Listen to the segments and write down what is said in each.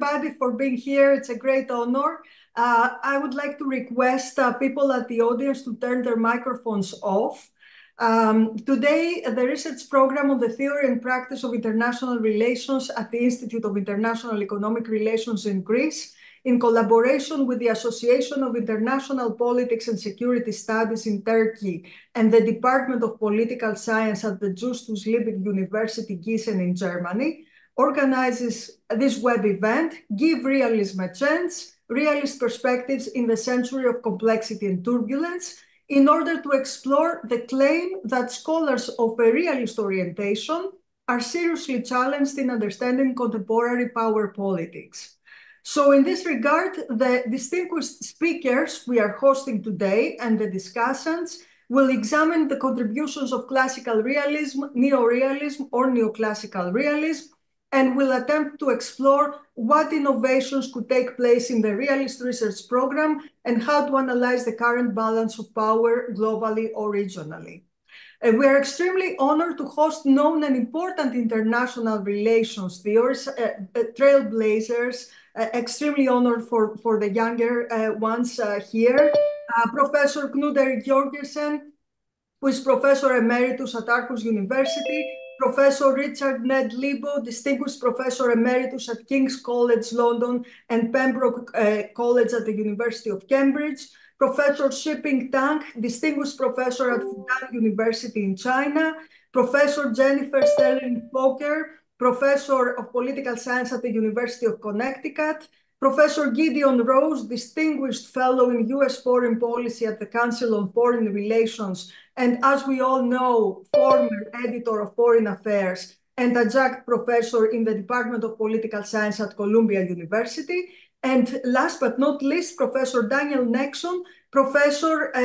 everybody for being here. It's a great honor. I would like to request people at the audience to turn their microphones off. Today, the research program on the theory and practice of international relations at the Institute of International Economic Relations in Greece, in collaboration with the Association of International Politics and Security Studies in Turkey and the Department of Political Science at the Justus Liebig University, Giessen in Germany, organizes this web event, Give Realism a Chance, Realist Perspectives in the Century of Complexity and Turbulence, in order to explore the claim that scholars of a realist orientation are seriously challenged in understanding contemporary power politics. So in this regard, the distinguished speakers we are hosting today and the discussants will examine the contributions of classical realism, neorealism, or neoclassical realism, and will attempt to explore what innovations could take place in the realist research program and how to analyze the current balance of power globally or regionally. We are extremely honored to host known and important international relations theorists, trailblazers, extremely honored for the younger ones here. Professor Knud Jørgensen, who is Professor Emeritus at Aarhus University, Professor Richard Ned Liebig, Distinguished Professor Emeritus at King's College London and Pembroke College at the University of Cambridge, Professor Shiping Tang, Distinguished Professor at Fudan University in China, Professor Jennifer Sterling Fokker, Professor of Political Science at the University of Connecticut, Professor Gideon Rose, Distinguished Fellow in U.S. Foreign Policy at the Council on Foreign Relations, and as we all know, former editor of Foreign Affairs and adjunct professor in the Department of Political Science at Columbia University. And last but not least, Professor Daniel Nexon, professor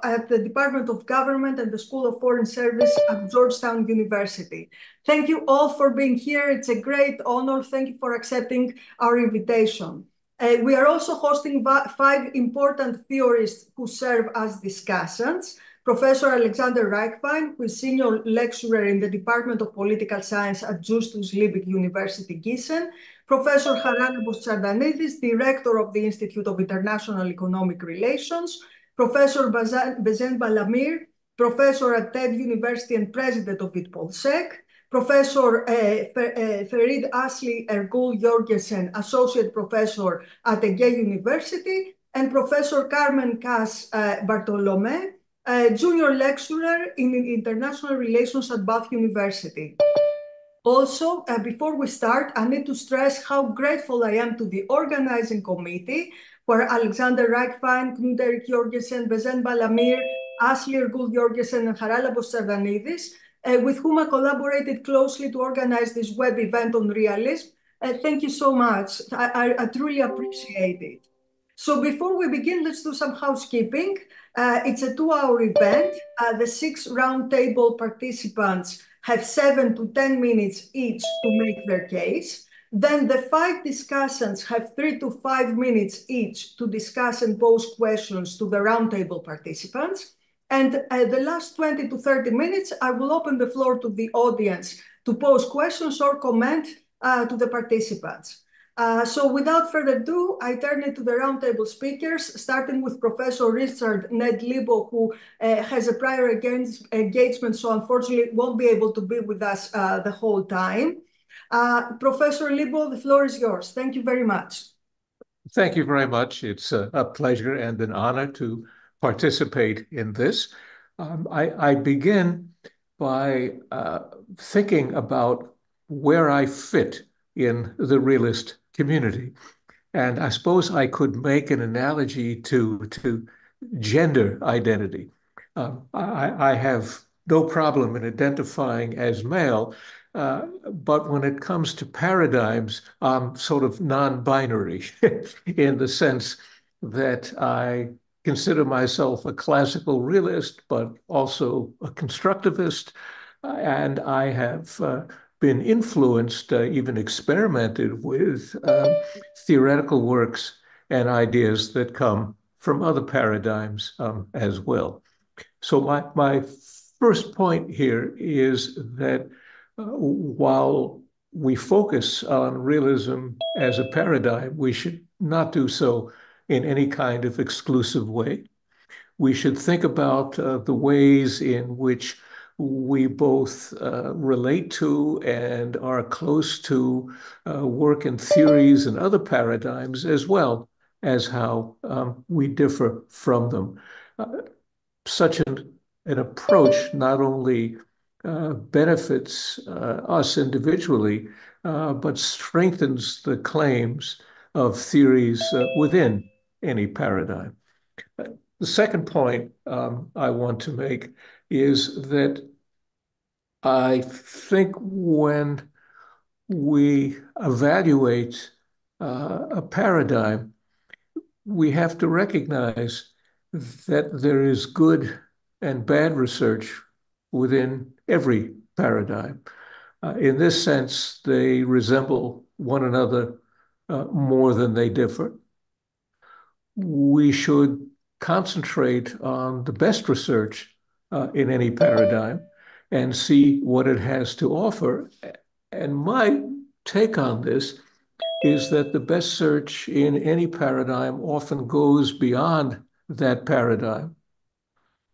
at the Department of Government and the School of Foreign Service at Georgetown University. Thank you all for being here. It's a great honor. Thank you for accepting our invitation. We are also hosting 5 important theorists who serve as discussants. Professor Alexander Reichwein, who is senior lecturer in the Department of Political Science at Justus Liebig University, Giessen. Professor Charalambos Tsardanidis, director of the Institute of International Economic Relations. Professor Bezen Balamir, professor at TED University and president of INTPOLSEC. Professor Ferid Asli Ergul Jørgensen, associate professor at Ege University. And Professor Carmen Cas Bartolome, junior lecturer in international relations at Bath University. Also, before we start, I need to stress how grateful I am to the organizing committee, where Alexander Reichwein, Knud Erik Jørgensen, Bezen Balamir, Asli Ergul Jørgensen, and Charalambos Tsardanidis, with whom I collaborated closely to organize this web event on realism. Thank you so much. I truly appreciate it. So before we begin, let's do some housekeeping. It's a 2-hour event. The 6 roundtable participants have 7 to 10 minutes each to make their case. Then the 5 discussants have 3 to 5 minutes each to discuss and pose questions to the roundtable participants. And the last 20 to 30 minutes, I will open the floor to the audience to pose questions or comment to the participants. So without further ado, I turn it to the roundtable speakers, starting with Professor Richard Ned Liebig, who has a prior engagement, so unfortunately won't be able to be with us the whole time. Professor Liebig, the floor is yours. Thank you very much. Thank you very much. It's a pleasure and an honor to participate in this. I begin by thinking about where I fit in the realist community. And I suppose I could make an analogy to gender identity. I have no problem in identifying as male, but when it comes to paradigms, I'm sort of non-binary in the sense that I consider myself a classical realist, but also a constructivist, and I have been influenced, even experimented with theoretical works and ideas that come from other paradigms as well. So my first point here is that while we focus on realism as a paradigm, we should not do so in any kind of exclusive way. We should think about the ways in which we both relate to and are close to work in theories and other paradigms, as well as how we differ from them. Such an approach not only benefits us individually, but strengthens the claims of theories within any paradigm. The second point I want to make is that I think when we evaluate a paradigm, we have to recognize that there is good and bad research within every paradigm. In this sense, they resemble one another more than they differ. We should concentrate on the best research in any paradigm and see what it has to offer. And my take on this is that the best search in any paradigm often goes beyond that paradigm,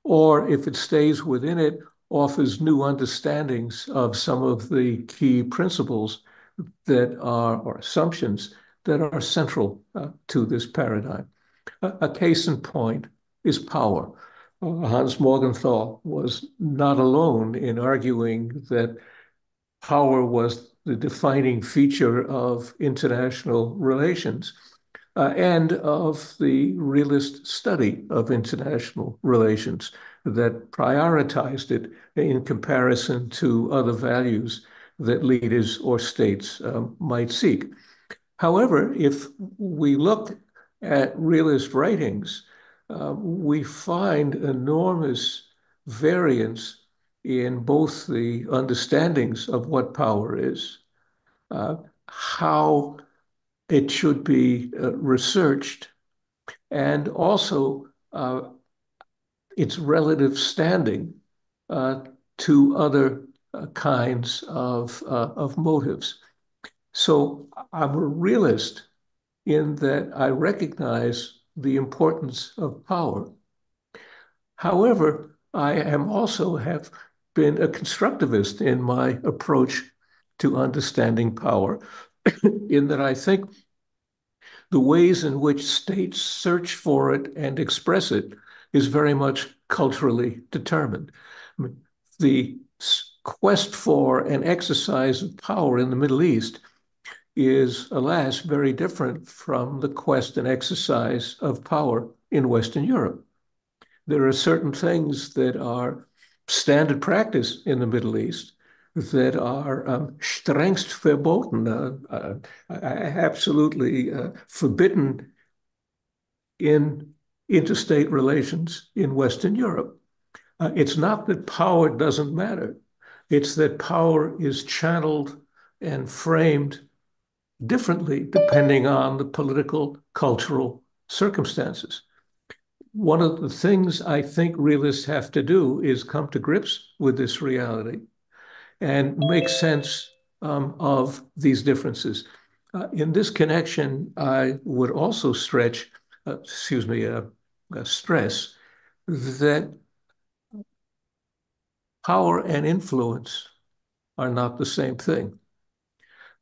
or if it stays within it, offers new understandings of some of the key principles that are, or assumptions that are central to this paradigm. A case in point is power. Hans Morgenthau was not alone in arguing that power was the defining feature of international relations and of the realist study of international relations that prioritized it in comparison to other values that leaders or states might seek. However, if we look at realist writings, we find enormous variance in both the understandings of what power is, how it should be researched, and also its relative standing to other kinds of motives. So I'm a realist in that I recognize the importance of power. However, I am also have been a constructivist in my approach to understanding power, in that I think the ways in which states search for it and express it is very much culturally determined. I mean, the quest for an exercise of power in the Middle East is, alas, very different from the quest and exercise of power in Western Europe. There are certain things that are standard practice in the Middle East that are strengst verboten, absolutely forbidden in interstate relations in Western Europe. It's not that power doesn't matter. It's that power is channeled and framed differently depending on the political, cultural circumstances. One of the things I think realists have to do is come to grips with this reality and make sense of these differences. In this connection, I would also stress that power and influence are not the same thing.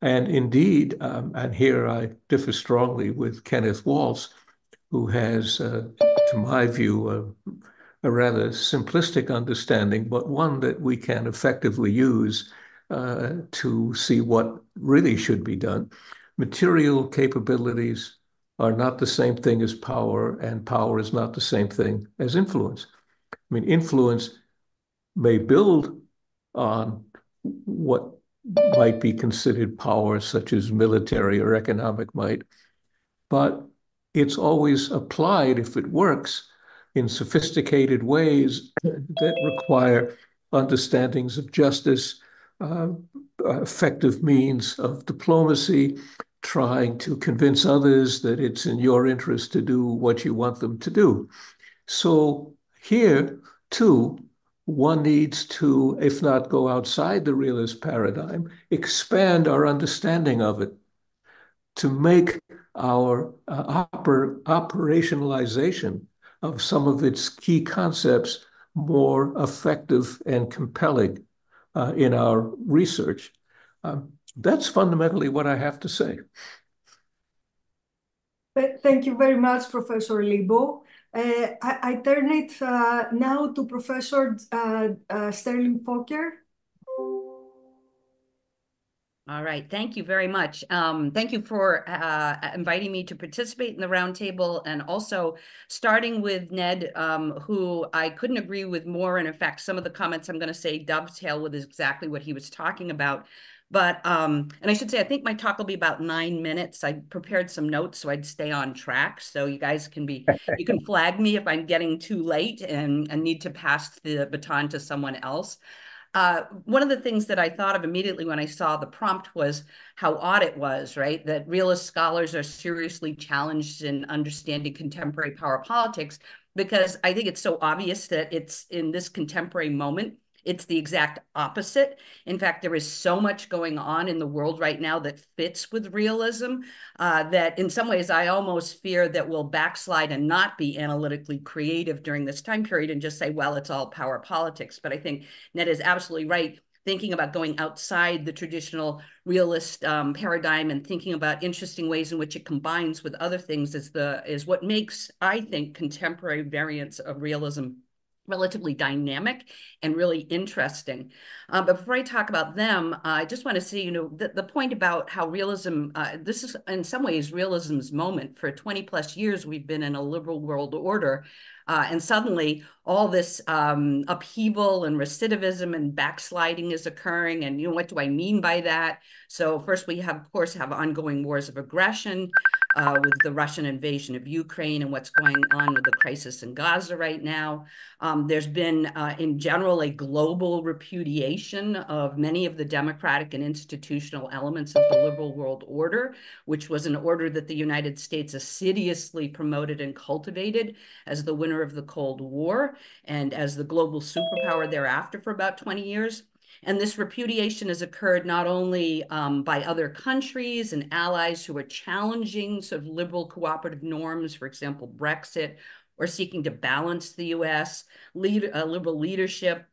And indeed, and here I differ strongly with Kenneth Waltz, who has, to my view, a rather simplistic understanding, but one that we can effectively use to see what really should be done. Material capabilities are not the same thing as power, and power is not the same thing as influence. I mean, influence may build on what might be considered power, such as military or economic might, but it's always applied, if it works, in sophisticated ways that require understandings of justice, effective means of diplomacy, trying to convince others that it's in your interest to do what you want them to do. So here, too, one needs to, if not go outside the realist paradigm, expand our understanding of it to make our operationalization of some of its key concepts more effective and compelling in our research. That's fundamentally what I have to say. Thank you very much, Professor Liebig. I turn it now to Professor Sterling Fokker. All right, thank you very much. Thank you for inviting me to participate in the roundtable, and also starting with Ned, who I couldn't agree with more. And in fact, some of the comments I'm going to say dovetail with exactly what he was talking about. But, and I should say, I think my talk will be about 9 minutes. I prepared some notes so I'd stay on track. So you guys can you can flag me if I'm getting too late and need to pass the baton to someone else. One of the things that I thought of immediately when I saw the prompt was how odd it was, right? That realist scholars are seriously challenged in understanding contemporary power politics, because I think it's so obvious that it's in this contemporary moment, it's the exact opposite. In fact, there is so much going on in the world right now that fits with realism that in some ways I almost fear that we'll backslide and not be analytically creative during this time period and just say, well, it's all power politics. But I think Ned is absolutely right. Thinking about going outside the traditional realist paradigm and thinking about interesting ways in which it combines with other things is what makes, I think, contemporary variants of realism relatively dynamic and really interesting. But before I talk about them, I just want to say, the point about how realism, this is in some ways realism's moment. For 20 plus years, we've been in a liberal world order. And suddenly all this upheaval and recidivism and backsliding is occurring. And what do I mean by that? So first we have, of course, have ongoing wars of aggression with the Russian invasion of Ukraine and what's going on with the crisis in Gaza right now. There's been, in general, a global repudiation of many of the democratic and institutional elements of the liberal world order, which was an order that the United States assiduously promoted and cultivated as the winner of the Cold War and as the global superpower thereafter for about 20 years. And this repudiation has occurred not only by other countries and allies who are challenging sort of liberal cooperative norms, for example, Brexit, or seeking to balance the US, liberal leadership,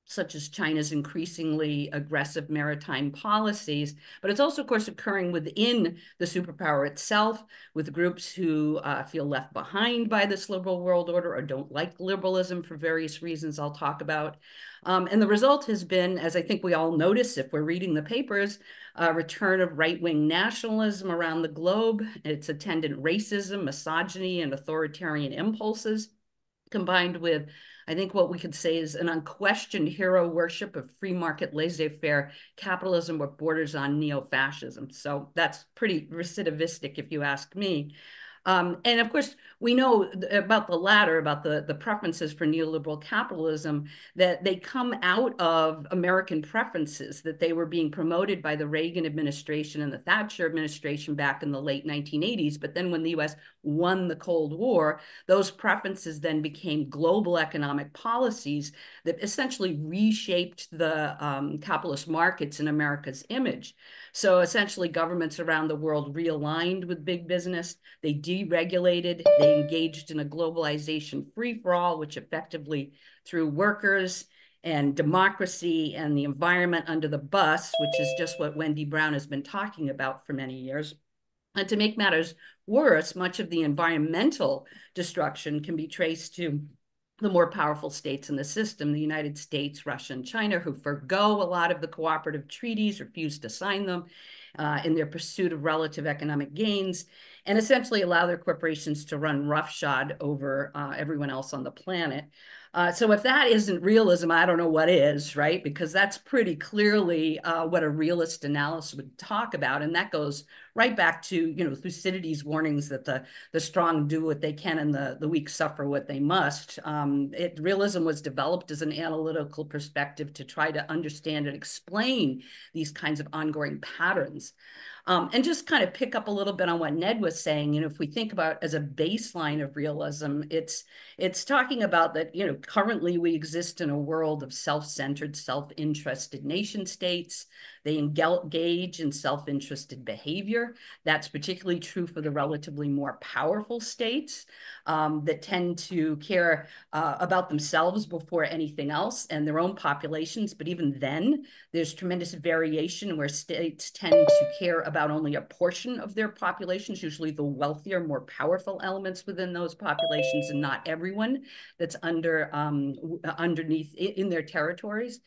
such as China's increasingly aggressive maritime policies, but it's also, of course, occurring within the superpower itself, with groups who feel left behind by this liberal world order or don't like liberalism for various reasons I'll talk about. And the result has been, as I think we all notice if we're reading the papers, a return of right-wing nationalism around the globe, its attendant racism, misogyny, and authoritarian impulses, combined with, I think, what we could say is an unquestioned hero worship of free market laissez-faire capitalism with borders on neo-fascism. So that's pretty recidivistic, if you ask me. And of course, we know about the latter, about the preferences for neoliberal capitalism, that they come out of American preferences, that they were being promoted by the Reagan administration and the Thatcher administration back in the late 1980s. But then when the US won the Cold War, those preferences then became global economic policies that essentially reshaped the capitalist markets in America's image. So essentially, governments around the world realigned with big business. They deregulated. They engaged in a globalization free-for-all, which effectively threw workers and democracy and the environment under the bus, which is just what Wendy Brown has been talking about for many years. And to make matters worse, much of the environmental destruction can be traced to the more powerful states in the system, the United States, Russia, and China, who forgo a lot of the cooperative treaties, refuse to sign them in their pursuit of relative economic gains, and essentially allow their corporations to run roughshod over everyone else on the planet. So if that isn't realism, I don't know what is, right? Because that's pretty clearly what a realist analysis would talk about. And that goes right back to, Thucydides' warnings that the strong do what they can and the weak suffer what they must. Realism was developed as an analytical perspective to try to understand and explain these kinds of ongoing patterns. And just kind of pick up a little bit on what Ned was saying, if we think about as a baseline of realism, it's talking about that, currently we exist in a world of self-centered, self-interested nation states. They engage in self-interested behavior. That's particularly true for the relatively more powerful states that tend to care about themselves before anything else and their own populations. But even then, there's tremendous variation where states tend to care about only a portion of their populations, usually the wealthier, more powerful elements within those populations, and not everyone that's underneath in their territories.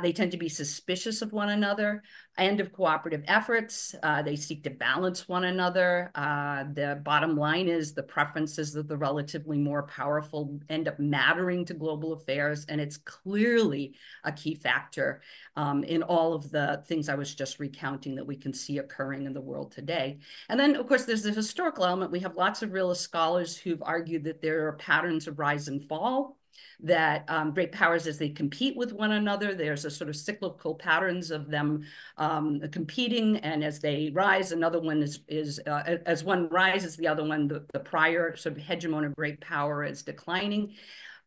They tend to be suspicious of one another and of cooperative efforts. They seek to balance one another. The bottom line is the preferences of the relatively more powerful end up mattering to global affairs, and it's clearly a key factor in all of the things I was just recounting that we can see occurring in the world today. And then, of course, there's the historical element. We have lots of realist scholars who've argued that there are patterns of rise and fall, that great powers, as they compete with one another, there's a sort of cyclical patterns of them competing, and as they rise, another one is as one rises, the other one, the prior sort of hegemon of great power is declining.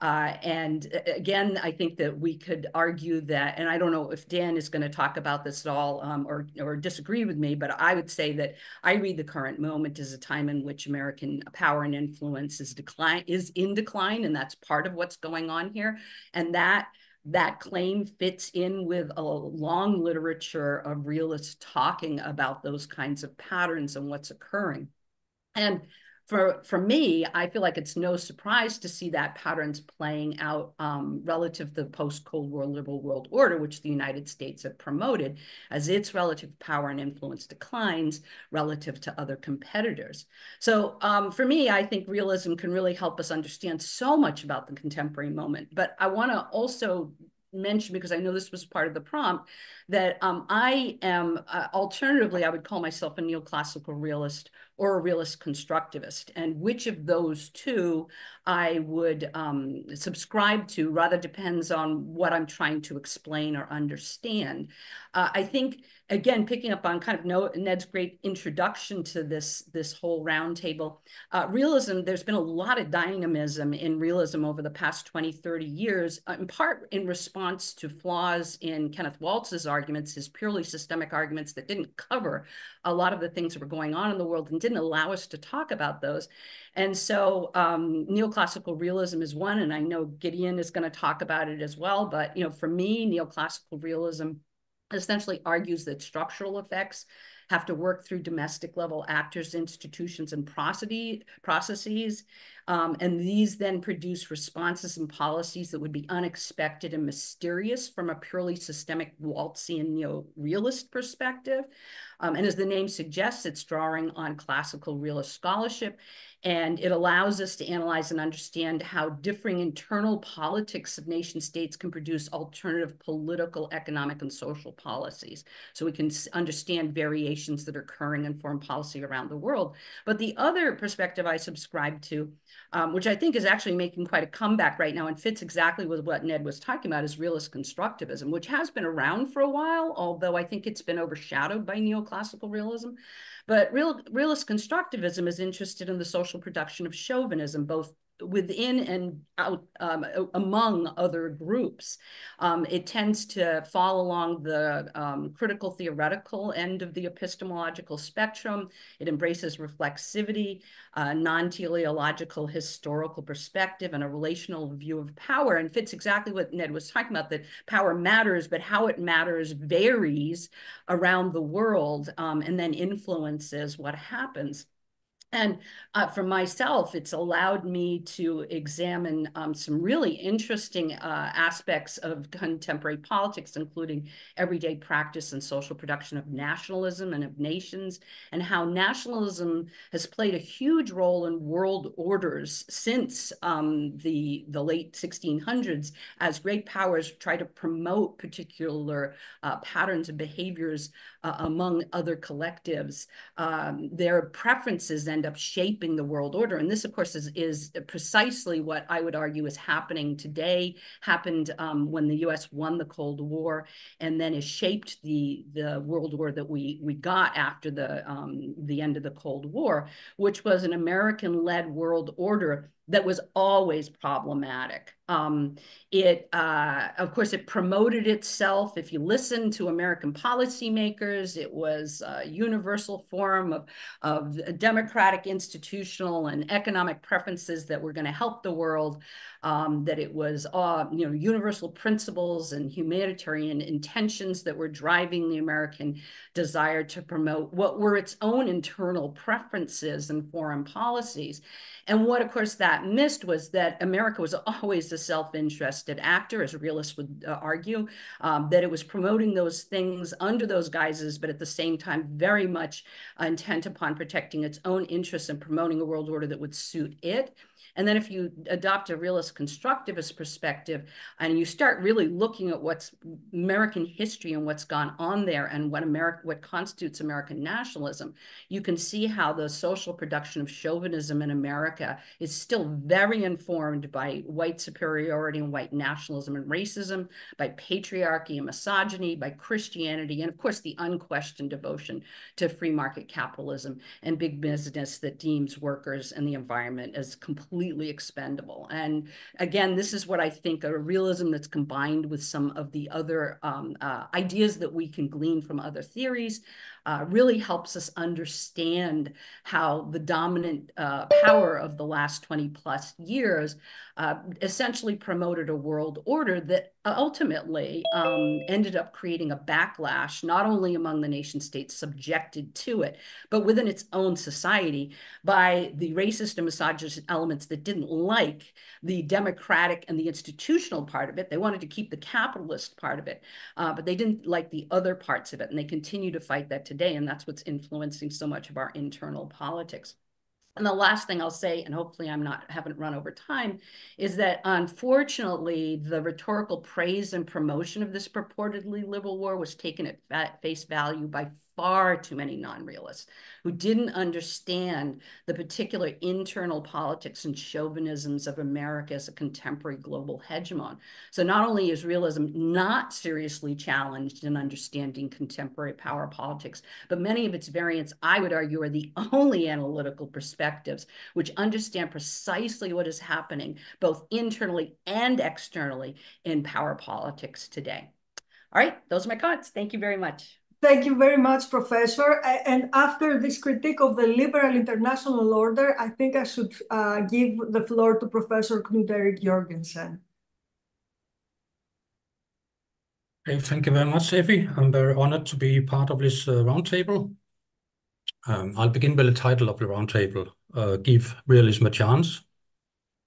And again, I think that we could argue that, and I don't know if Dan is going to talk about this at all or disagree with me, but I would say that I read the current moment as a time in which American power and influence is in decline, and that's part of what's going on here. And that claim fits in with a long literature of realists talking about those kinds of patterns and what's occurring. And for me, I feel like it's no surprise to see that patterns playing out relative to the post-Cold War liberal world order, which the United States have promoted, as its relative power and influence declines relative to other competitors. So for me, I think realism can really help us understand so much about the contemporary moment. But I want to also mention, because I know this was part of the prompt, that I am, alternatively, I would call myself a neoclassical realist or a realist constructivist. And which of those two I would subscribe to rather depends on what I'm trying to explain or understand. I think, again, picking up on kind of Ned's great introduction to this whole roundtable, realism, there's been a lot of dynamism in realism over the past 20, 30 years, in part in response to flaws in Kenneth Waltz's arguments, his purely systemic arguments that didn't cover a lot of the things that were going on in the world and didn't allow us to talk about those. And so neoclassical realism is one, and I know Gideon is going to talk about it as well. But, for me, neoclassical realism essentially argues that structural effects have to work through domestic level actors, institutions, and processes. And these then produce responses and policies that would be unexpected and mysterious from a purely systemic Waltzian neo-realist perspective. And as the name suggests, it's drawing on classical realist scholarship, and it allows us to analyze and understand how differing internal politics of nation states can produce alternative political, economic, and social policies. So we can understand variations that are occurring in foreign policy around the world. But the other perspective I subscribe to, which I think is actually making quite a comeback right now and fits exactly with what Ned was talking about, is realist constructivism, which has been around for a while, although I think it's been overshadowed by neoclassical realism. But realist constructivism is interested in the social production of chauvinism, both within and out among other groups. It tends to fall along the critical theoretical end of the epistemological spectrum. It embraces reflexivity, non-teleological historical perspective, and a relational view of power, and fits exactly what Ned was talking about, that power matters, but how it matters varies around the world, and then influences what happens. And for myself, it's allowed me to examine some really interesting aspects of contemporary politics, including everyday practice and social production of nationalism and of nations, and how nationalism has played a huge role in world orders since the late 1600s, as great powers try to promote particular patterns and behaviors among other collectives. Their preferences and end up shaping the world order. And this, of course, is precisely what I would argue is happening today, happened when the US won the Cold War, and then has shaped the world order that we got after the end of the Cold War, which was an American-led world order that was always problematic. Of course, it promoted itself. If you listen to American policymakers, it was a universal form of democratic, institutional, and economic preferences that were going to help the world. That it was, universal principles and humanitarian intentions that were driving the American desire to promote what were its own internal preferences and foreign policies. And what, of course, that missed was that America was always a self-interested actor, as realists would argue, that it was promoting those things under those guises, but at the same time, very much intent upon protecting its own interests and promoting a world order that would suit it. And then if you adopt a realist constructivist perspective and you start really looking at what's American history and what's gone on there and what constitutes American nationalism, you can see how the social production of chauvinism in America is still very informed by white superiority and white nationalism and racism, by patriarchy and misogyny, by Christianity, and of course the unquestioned devotion to free market capitalism and big business that deems workers and the environment as completely expendable. And again, this is what I think a realism that's combined with some of the other ideas that we can glean from other theories really helps us understand how the dominant power of the last 20 plus years essentially promoted a world order that ultimately ended up creating a backlash, not only among the nation states subjected to it, but within its own society by the racist and misogynist elements that didn't like the democratic and the institutional part of it. They wanted to keep the capitalist part of it, but they didn't like the other parts of it. And they continue to fight that today. And that's what's influencing so much of our internal politics. And the last thing I'll say, and hopefully haven't run over time, is that unfortunately, the rhetorical praise and promotion of this purportedly liberal war was taken at face value by far too many non-realists who didn't understand the particular internal politics and chauvinisms of America as a contemporary global hegemon. So not only is realism not seriously challenged in understanding contemporary power politics, but many of its variants, I would argue, are the only analytical perspectives which understand precisely what is happening both internally and externally in power politics today. All right, those are my comments. Thank you very much. Thank you very much, Professor. And after this critique of the liberal international order, I think I should give the floor to Professor Knud Erik Jørgensen. Okay, thank you very much, Effie. I'm very honored to be part of this roundtable. I'll begin with the title of the roundtable, Give Realism a Chance.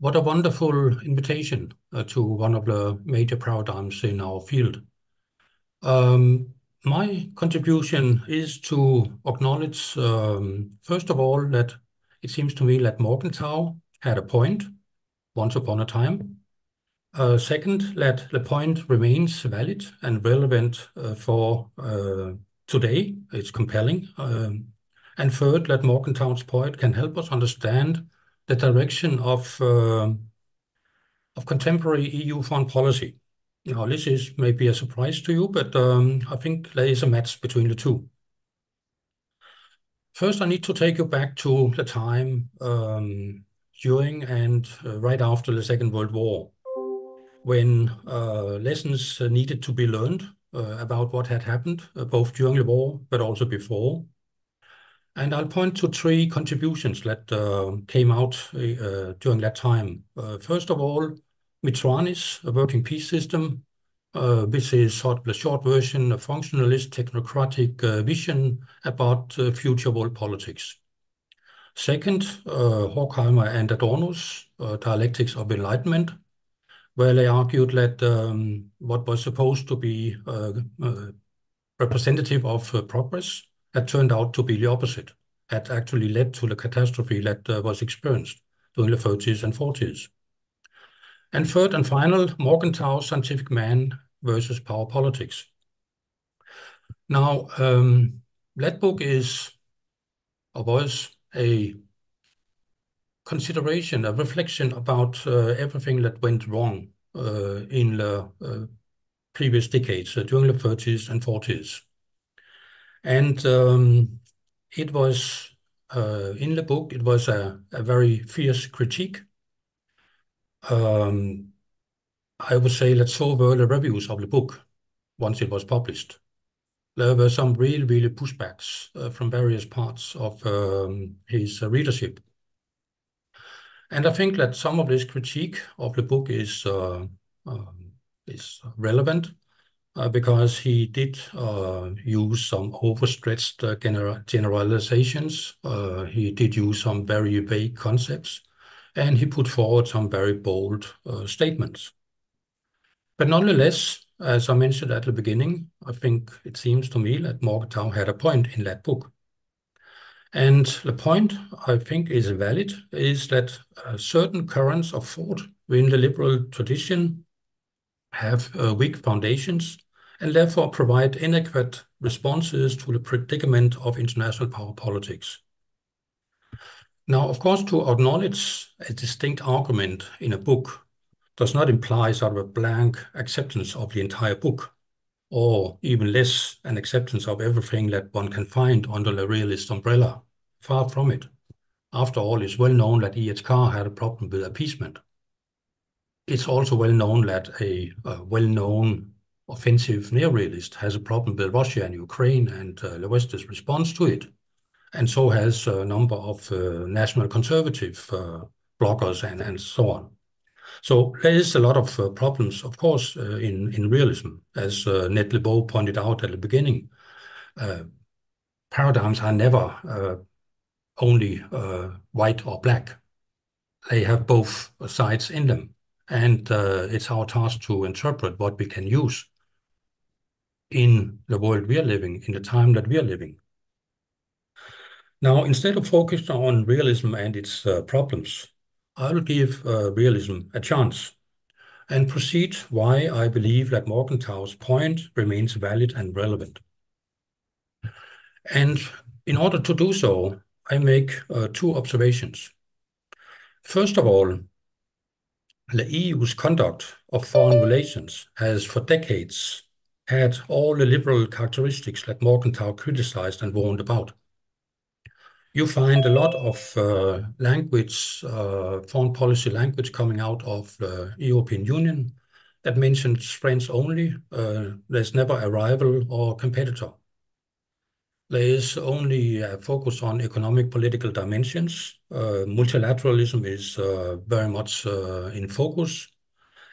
What a wonderful invitation to one of the major paradigms in our field. My contribution is to acknowledge, first of all, that it seems to me that Morgenthau had a point once upon a time. Second, that the point remains valid and relevant for today. It's compelling. And third, that Morgenthau's point can help us understand the direction of contemporary EU foreign policy. Now, this is maybe a surprise to you, but I think there is a match between the two. First, I need to take you back to the time during and right after the Second World War, when lessons needed to be learned about what had happened, both during the war, but also before. And I'll point to three contributions that came out during that time. First of all, Mitrani's working peace system, which is sort of the short version, a functionalist technocratic vision about future world politics. Second, Horkheimer and Adorno's dialectics of enlightenment, where they argued that what was supposed to be representative of progress had turned out to be the opposite, had actually led to the catastrophe that was experienced during the 30s and 40s. And third and final, Morgenthau's scientific man versus power politics. Now, that book is, or was, a consideration, a reflection about everything that went wrong in the previous decades, during the 30s and 40s. And it was, in the book, it was a very fierce critique. I would say that so were the reviews of the book once it was published. There were some really pushbacks from various parts of his readership. And I think that some of this critique of the book is relevant because he did use some overstretched generalizations. He did use some very vague concepts, and he put forward some very bold statements. But nonetheless, as I mentioned at the beginning, I think it seems to me that Morgenthau had a point in that book. And the point I think is valid is that certain currents of thought within the liberal tradition have weak foundations and therefore provide inadequate responses to the predicament of international power politics. Now, of course, to acknowledge a distinct argument in a book does not imply sort of a blank acceptance of the entire book, or even less an acceptance of everything that one can find under the realist umbrella. Far from it. After all, it's well known that E.H. Carr had a problem with appeasement. It's also well known that a well-known offensive neorealist has a problem with Russia and Ukraine and the West's response to it. And so has a number of national conservative bloggers and so on. So there is a lot of problems, of course, in realism. As Ned Lebeau pointed out at the beginning, paradigms are never only white or black. They have both sides in them. And it's our task to interpret what we can use in the world we are living, in the time that we are living. Now, instead of focusing on realism and its problems, I will give realism a chance and proceed why I believe that Morgenthau's point remains valid and relevant. And in order to do so, I make two observations. First of all, the EU's conduct of foreign relations has for decades had all the liberal characteristics that Morgenthau criticized and warned about. You find a lot of language, foreign policy language coming out of the European Union that mentions friends only. There's never a rival or competitor. There is only a focus on economic political dimensions. Multilateralism is very much in focus.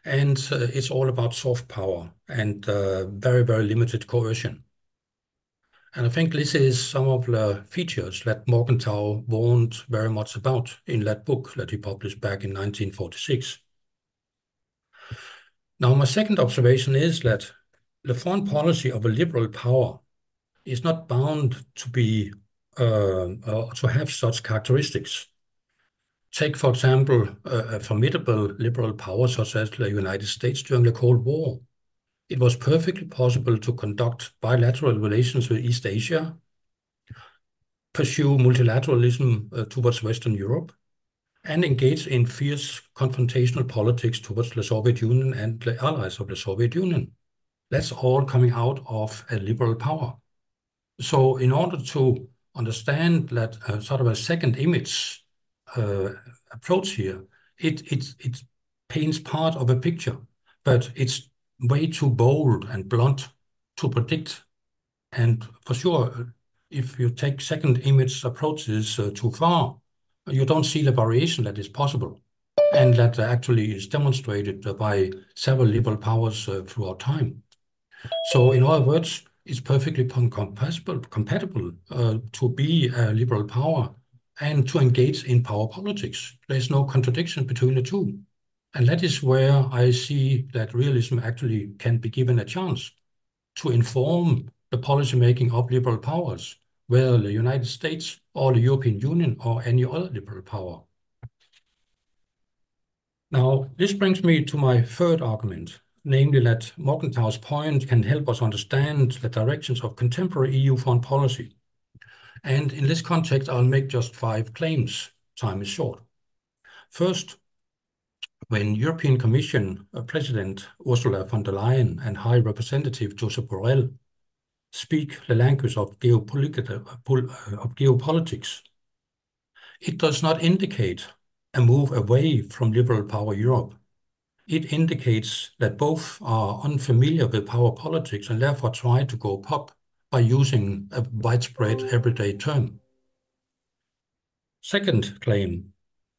And it's all about soft power and very limited coercion. And I think this is some of the features that Morgenthau warned very much about in that book that he published back in 1946. Now, my second observation is that the foreign policy of a liberal power is not bound to be to have such characteristics. Take, for example, a formidable liberal power such as the United States during the Cold War. It was perfectly possible to conduct bilateral relations with East Asia, pursue multilateralism towards Western Europe, and engage in fierce confrontational politics towards the Soviet Union and the allies of the Soviet Union. That's all coming out of a liberal power. So in order to understand that sort of a second image approach here, it paints part of a picture, but it's way too bold and blunt to predict. And for sure, if you take second image approaches too far, you don't see the variation that is possible and that actually is demonstrated by several liberal powers throughout time. So in other words, it's perfectly compatible to be a liberal power and to engage in power politics. There's no contradiction between the two. And that is where I see that realism actually can be given a chance to inform the policymaking of liberal powers, whether the United States or the European Union or any other liberal power. Now, this brings me to my third argument, namely that Morgenthau's point can help us understand the directions of contemporary EU foreign policy. And in this context, I'll make just 5 claims. Time is short. First, when European Commission President Ursula von der Leyen and High Representative Josep Borrell speak the language of geopolitics, it does not indicate a move away from liberal power Europe. It indicates that both are unfamiliar with power politics and therefore try to go pop by using a widespread everyday term. Second claim,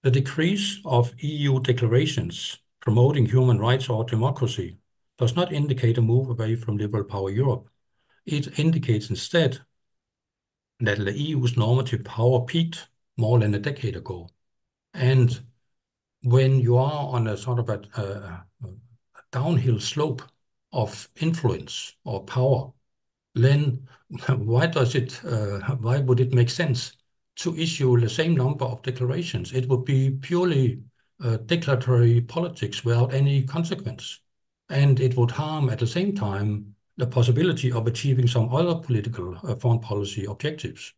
the decrease of EU declarations promoting human rights or democracy does not indicate a move away from liberal power Europe. It indicates instead that the EU's normative power peaked more than a decade ago. And when you are on a sort of a downhill slope of influence or power, then why would it make sense to issue the same number of declarations? It would be purely declaratory politics without any consequence. And it would harm at the same time the possibility of achieving some other political foreign policy objectives.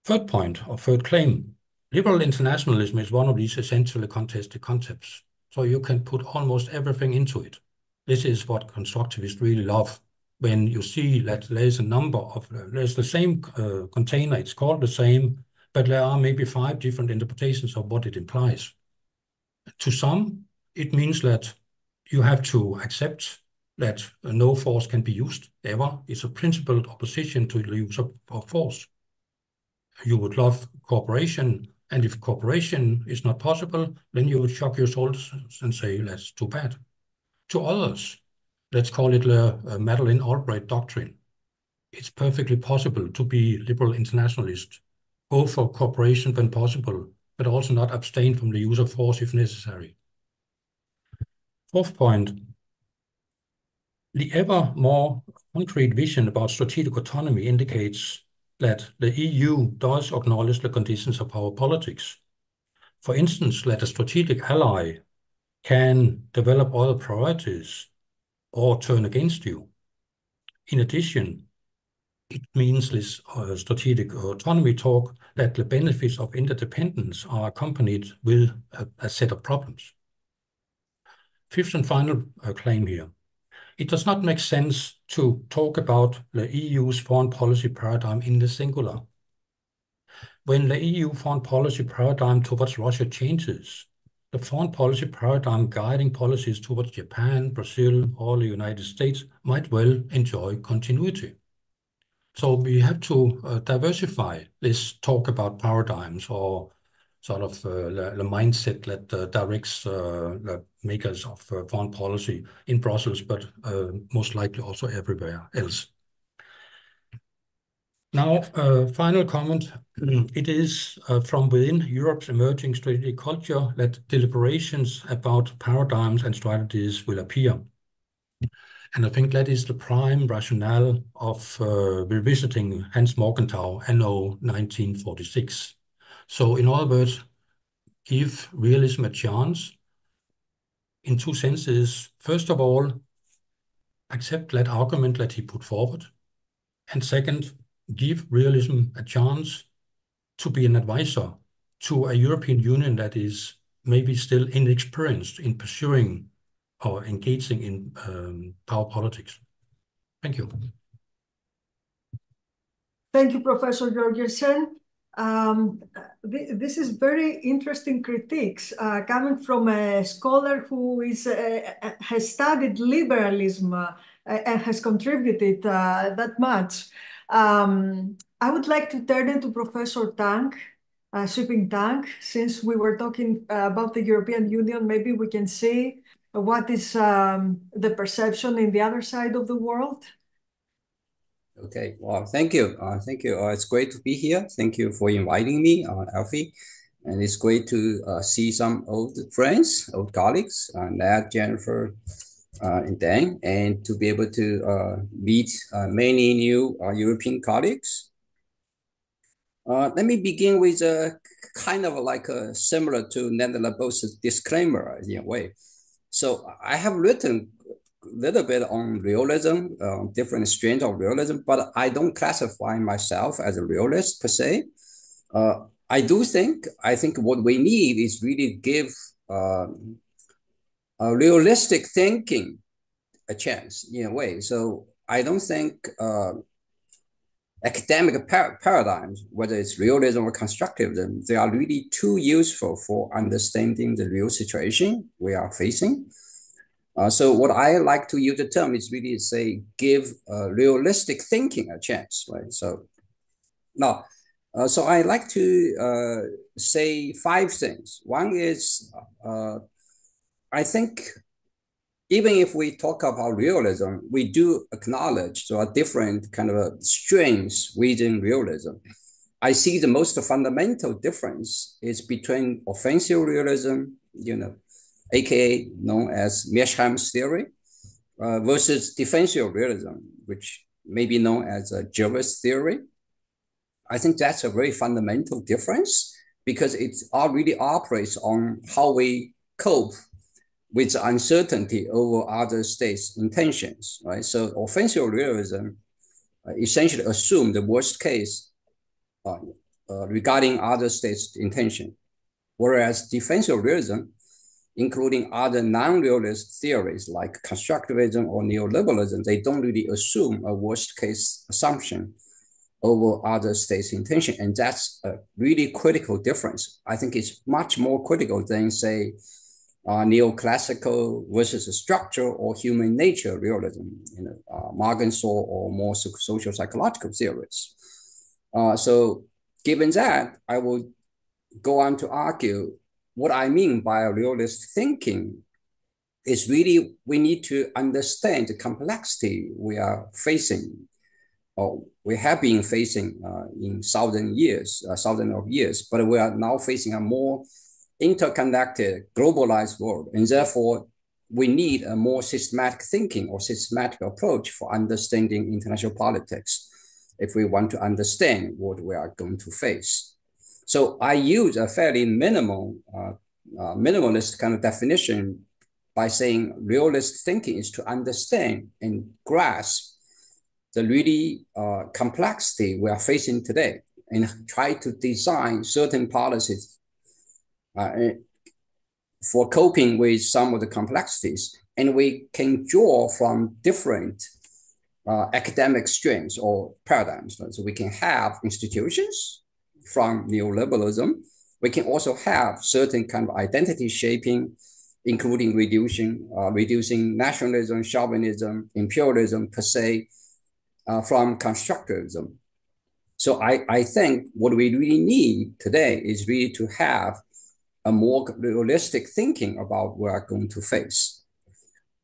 Third point, or third claim, liberal internationalism is one of these essentially contested concepts. So you can put almost everything into it. This is what constructivists really love. When you see that there's a number of, there's the same container, it's called the same, but there are maybe 5 different interpretations of what it implies. To some, it means that you have to accept that no force can be used ever. It's a principled opposition to the use of force. You would love cooperation, and if cooperation is not possible, then you would shrug your shoulders and say, that's too bad. To others, let's call it the Madeleine Albright doctrine. It's perfectly possible to be liberal internationalist, go for cooperation when possible, but also not abstain from the use of force if necessary. Fourth point, the ever more concrete vision about strategic autonomy indicates that the EU does acknowledge the conditions of power politics. For instance, that a strategic ally can develop other priorities or turn against you. In addition, it means this strategic autonomy talk that the benefits of interdependence are accompanied with a set of problems. Fifth and final claim here. It does not make sense to talk about the EU's foreign policy paradigm in the singular. When the EU foreign policy paradigm towards Russia changes, the foreign policy paradigm guiding policies towards Japan, Brazil, or the United States might well enjoy continuity. So we have to diversify this talk about paradigms or sort of the mindset that directs the makers of foreign policy in Brussels, but most likely also everywhere else. Now, final comment. It is from within Europe's emerging strategic culture that deliberations about paradigms and strategies will appear. And I think that is the prime rationale of revisiting Hans Morgenthau anno 1946. So in other words, give realism a chance in 2 senses. First of all, accept that argument that he put forward. And second, give realism a chance to be an advisor to a European Union that is maybe still inexperienced in pursuing or engaging in power politics. Thank you. Thank you, Professor Jørgensen. This is very interesting critiques coming from a scholar who has studied liberalism and has contributed that much. I would like to turn it to Professor Tang, Shipping Tang. Since we were talking about the European Union, maybe we can see what is the perception in the other side of the world. Okay, well, thank you. Thank you. It's great to be here. Thank you for inviting me, Alfie. And it's great to see some old friends, old colleagues, Nat, Jennifer, and Dan, and to be able to meet many new European colleagues. Let me begin with a kind of like similar to Netherlands' disclaimer in a way. So I have written a little bit on realism, different strands of realism, but I don't classify myself as a realist per se. I think what we need is really give a realistic thinking a chance in a way. So I don't think academic paradigms, whether it's realism or constructivism, they are really too useful for understanding the real situation we are facing. So what I like to use the term is really say, give realistic thinking a chance, right? So now, so I like to say 5 things. One is, I think even if we talk about realism, we do acknowledge there are different kind of strains within realism. I see the most fundamental difference is between offensive realism, aka known as Mearsheimer's theory, versus defensive realism, which may be known as Jervis theory. I think that's a very fundamental difference because it really operates on how we cope with uncertainty over other states' intentions, right? So offensive realism essentially assumes the worst case regarding other states' intention, whereas defensive realism, including other non-realist theories like constructivism or neoliberalism, they don't really assume a worst-case assumption over other states' intention, and that's a really critical difference. I think it's much more critical than, say, neoclassical versus a structure or human nature realism, Margensaw or more social psychological theories. So given that, I will go on to argue what I mean by a realist thinking is really we need to understand the complexity we are facing, or we have been facing in thousands of years, but we are now facing a more interconnected, globalized world. And therefore, we need a more systematic thinking or systematic approach for understanding international politics if we want to understand what we are going to face. So I use a fairly minimalist kind of definition by saying realist thinking is to understand and grasp the really complexity we are facing today and try to design certain policies for coping with some of the complexities. And we can draw from different academic strains or paradigms. So we can have institutions from neoliberalism. We can also have certain kind of identity shaping, including reducing nationalism, chauvinism, imperialism per se, from constructivism. So I think what we really need today is really to have a more realistic thinking about what we're going to face.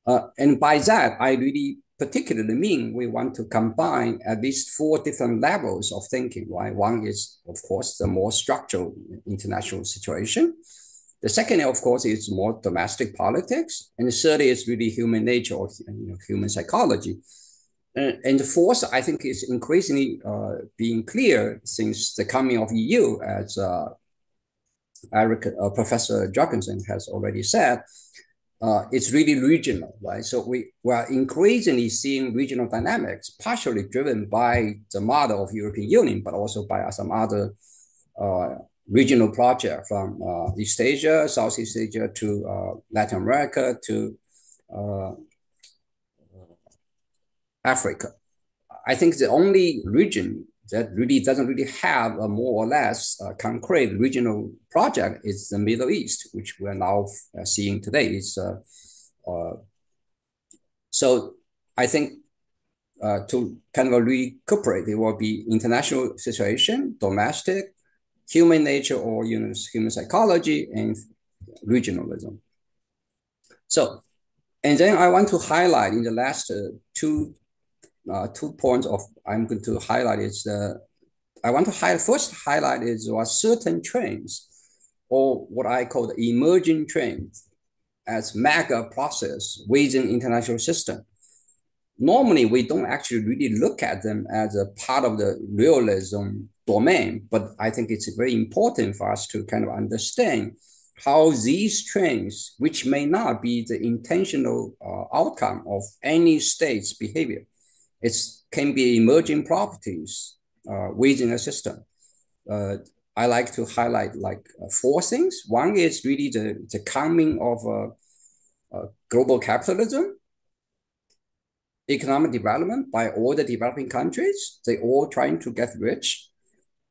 And by that, I really particularly mean we want to combine at least 4 different levels of thinking, right? One is, of course, the more structural international situation. The second, of course, is more domestic politics. And the third is really human nature or human psychology. And the fourth, I think, is increasingly being clear since the coming of EU, as Erik, Professor Jørgensen has already said, it's really regional, right? So we are increasingly seeing regional dynamics, partially driven by the model of European Union, but also by some other regional projects from East Asia, Southeast Asia to Latin America to Africa. I think the only region that really doesn't really have a more or less concrete regional project is the Middle East, which we're now seeing today. So I think to kind of recuperate, it will be international situation, domestic, human nature or human psychology, and regionalism. So, and then I want to highlight in the last two points I'm going to highlight is I want to first highlight is certain trends, or what I call the emerging trends, as mega process within international system. Normally, we don't actually really look at them as a part of the realism domain, but I think it's very important for us to kind of understand how these trends, which may not be the intentional outcome of any state's behavior, it can be emerging properties within a system. I like to highlight like four things. One is really the coming of global capitalism, economic development by all the developing countries. They all trying to get rich.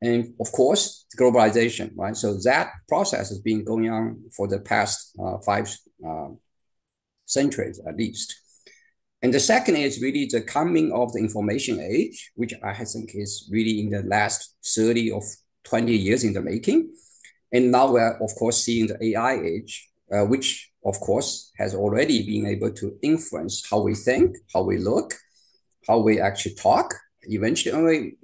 And of course, globalization, right? So that process has been going on for the past 5 centuries at least. And the second is really the coming of the information age, which I think is really in the last 30 or 20 years in the making. And now we're, of course, seeing the AI age, which, of course, has already been able to influence how we think, how we look, how we actually talk, eventually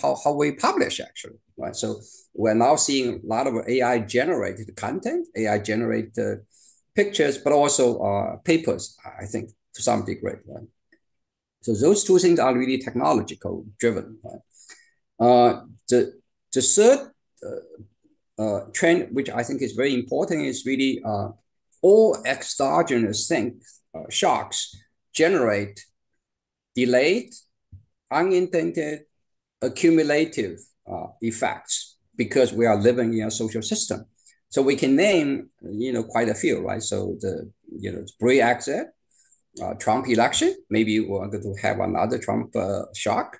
how we publish, actually, right? So we're now seeing a lot of AI-generated content, AI-generated pictures, but also papers, I think, to some degree, right? So those two things are really technological driven, right? The third trend, which I think is very important, is really all exogenous shocks generate delayed, unintended, accumulative effects because we are living in a social system. So we can name, quite a few, right? So the, Brexit, Trump election, maybe we're going to have another Trump shock.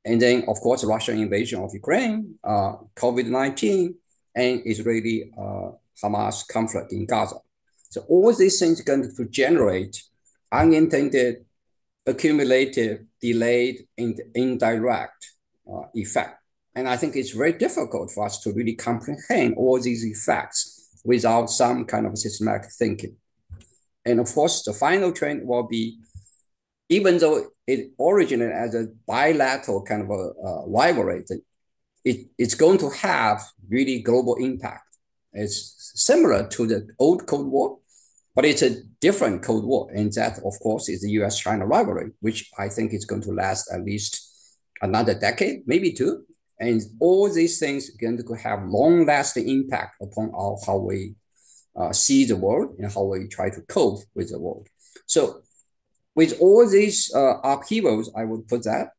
And then, of course, Russian invasion of Ukraine, COVID-19, and Israeli Hamas conflict in Gaza. So all these things are going to generate unintended, accumulative, delayed, and indirect effect. And I think it's very difficult for us to really comprehend all these effects without some kind of systematic thinking. And of course, the final trend will be, even though it originated as a bilateral kind of a rivalry, it's going to have really global impact. It's similar to the old Cold War, but it's a different Cold War. And that, of course, is the US-China rivalry, which I think is going to last at least another decade, maybe 2. And all these things are going to have long-lasting impact upon how we see the world and how we try to cope with the world. So with all these upheavals, I would put that,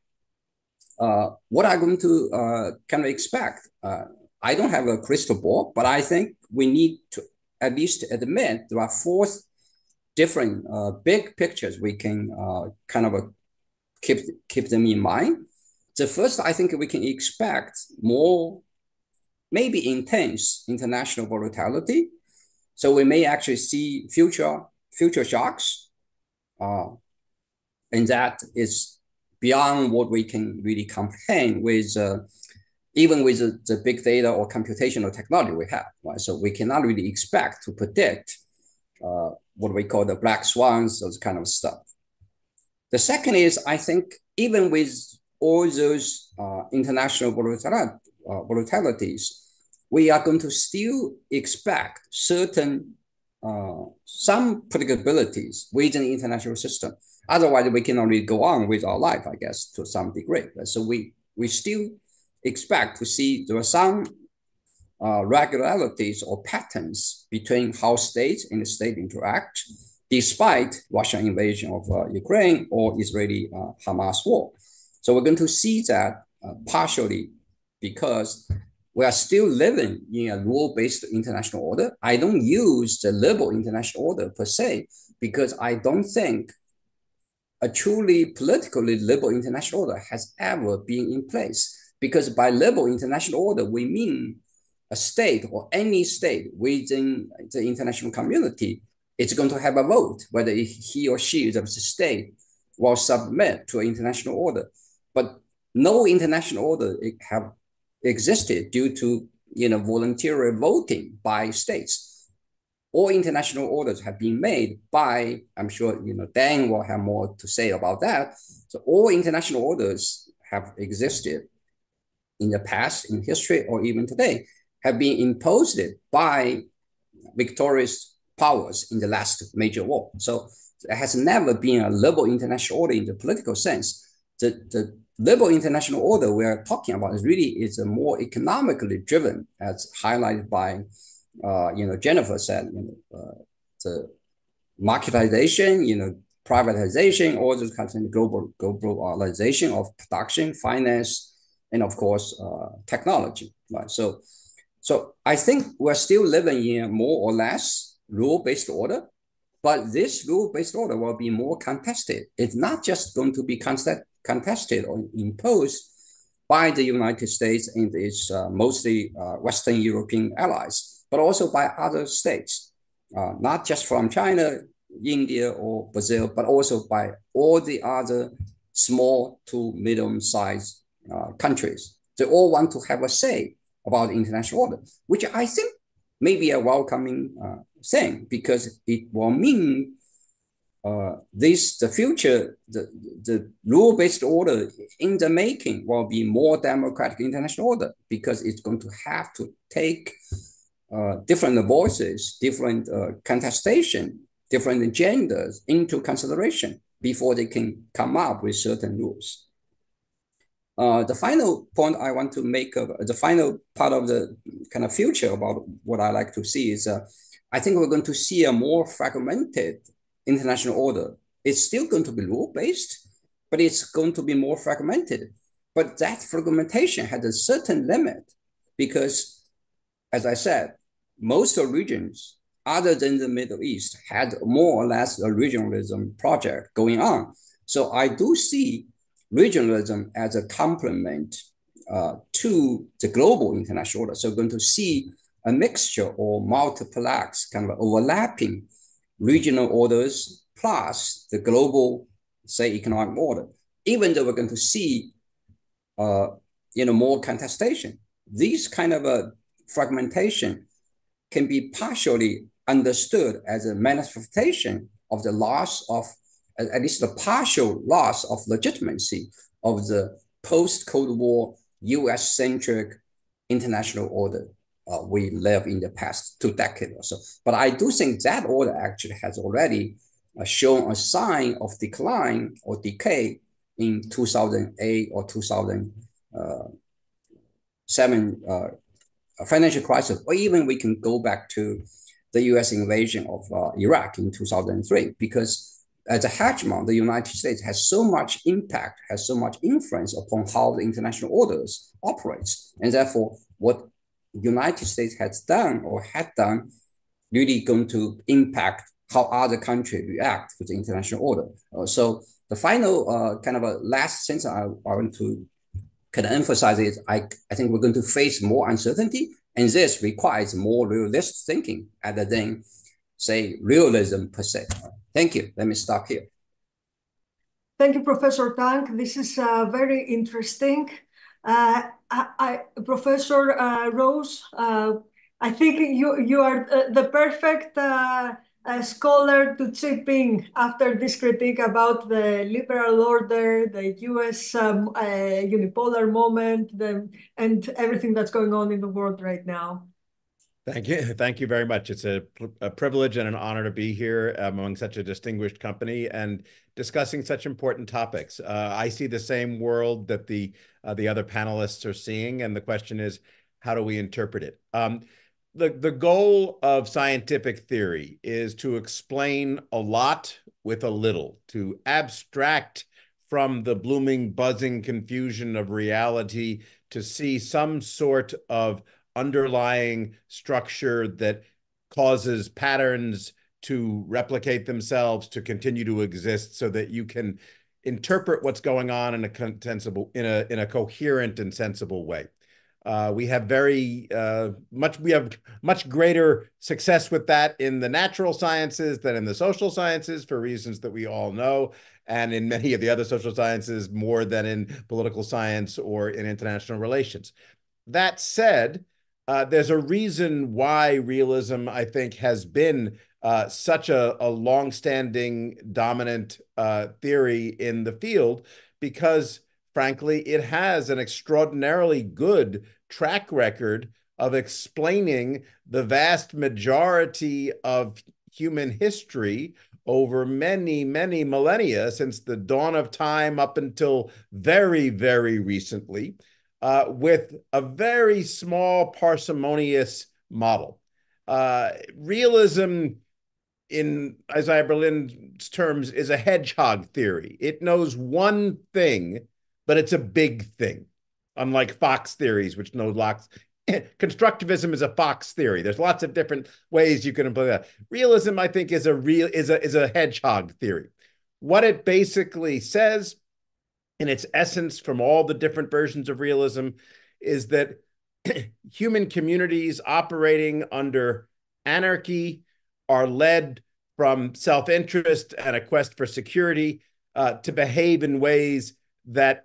what I'm going to kind of expect. I don't have a crystal ball, but I think we need to at least admit there are 4 different big pictures we can kind of keep them in mind. The first, I think we can expect more, maybe intense international volatility. So we may actually see future shocks, and that is beyond what we can really comprehend with even with the big data or computational technology we have, right? So we cannot really expect to predict what we call the black swans, those kind of stuff. The second is, I think, even with all those international volatilities, we are going to still expect certain some predictabilities within the international system. Otherwise, we cannot really go on with our life, I guess, to some degree. So we still expect to see there are some regularities or patterns between how states and the state interact, despite Russian invasion of Ukraine or Israeli Hamas war. So we're going to see that partially because we are still living in a rule-based international order. I don't use the liberal international order per se, because I don't think a truly politically liberal international order has ever been in place. Because by liberal international order, we mean a state or any state within the international community is going to have a vote, whether he or she is of the state will submit to an international order. But no international order have existed due to voluntary voting by states. All international orders have been made by, I'm sure Dan will have more to say about that. So all international orders have existed in the past, in history, or even today, have been imposed by victorious powers in the last major war. So there has never been a liberal international order in the political sense. The liberal international order we're talking about is a more economically driven, as highlighted by Jennifer said, the marketization, privatization, all those kinds of globalization of production, finance, and of course, technology. Right? So I think we're still living in a more or less rule-based order, but this rule-based order will be more contested. It's not just going to be contested or imposed by the United States and its mostly Western European allies, but also by other states, not just from China, India, or Brazil, but also by all the other small to medium-sized countries. They all want to have a say about international order, which I think may be a welcoming thing, because it will mean the future, the rule-based order in the making will be more democratic international order, because it's going to have to take different voices, different contestation, different agendas into consideration before they can come up with certain rules. The final point I want to make, the final part of the kind of future about what I like to see is, I think we're going to see a more fragmented international order. It's still going to be rule-based, but it's going to be more fragmented. But that fragmentation has a certain limit, because, as I said, most of regions other than the Middle East had more or less a regionalism project going on. So I do see regionalism as a complement to the global international order. So we're going to see a mixture or multiplex kind of overlapping regional orders plus the global, say, economic order. Even though we're going to see, more contestation, these kind of a fragmentation can be partially understood as a manifestation of the loss of, at least the partial loss of legitimacy of the post-Cold War US-centric international order we live in the past 2 decades or so. But I do think that order actually has already shown a sign of decline or decay in 2008 or 2007 financial crisis, or even we can go back to the US invasion of Iraq in 2003, because as a hegemon, the United States has so much impact, has so much influence upon how the international orders operates. And therefore, what the United States has done or had done really going to impact how other countries react to the international order. So the final kind of a last sentence I want to kind of emphasize is I think we're going to face more uncertainty, and this requires more realist thinking other than, say, realism per se. Thank you. Let me stop here. Thank you, Professor Tang. This is very interesting. Professor Rose, I think you are the perfect scholar to chip in after this critique about the liberal order, the US unipolar moment, and everything that's going on in the world right now. Thank you. Thank you very much. It's a privilege and an honor to be here among such a distinguished company and discussing such important topics. I see the same world that the other panelists are seeing, and the question is, how do we interpret it? The goal of scientific theory is to explain a lot with a little, to abstract from the blooming, buzzing confusion of reality, to see some sort of underlying structure that causes patterns to replicate themselves, to continue to exist, so that you can interpret what's going on in a coherent and sensible way. We have much greater success with that in the natural sciences than in the social sciences, for reasons that we all know, and in many of the other social sciences more than in political science or in international relations. That said, there's a reason why realism, I think, has been such a long-standing dominant theory in the field, because, frankly, it has an extraordinarily good track record of explaining the vast majority of human history over many, many millennia, since the dawn of time up until very, very recently, with a very small parsimonious model. Realism, in Isaiah Berlin's terms, is a hedgehog theory. It knows one thing, but it's a big thing. unlike Fox theories, which no locks. Constructivism is a Fox theory. There's lots of different ways you can employ that. Realism, I think, is a hedgehog theory. What it basically says, in its essence, from all the different versions of realism, is that human communities operating under anarchy are led from self-interest and a quest for security to behave in ways that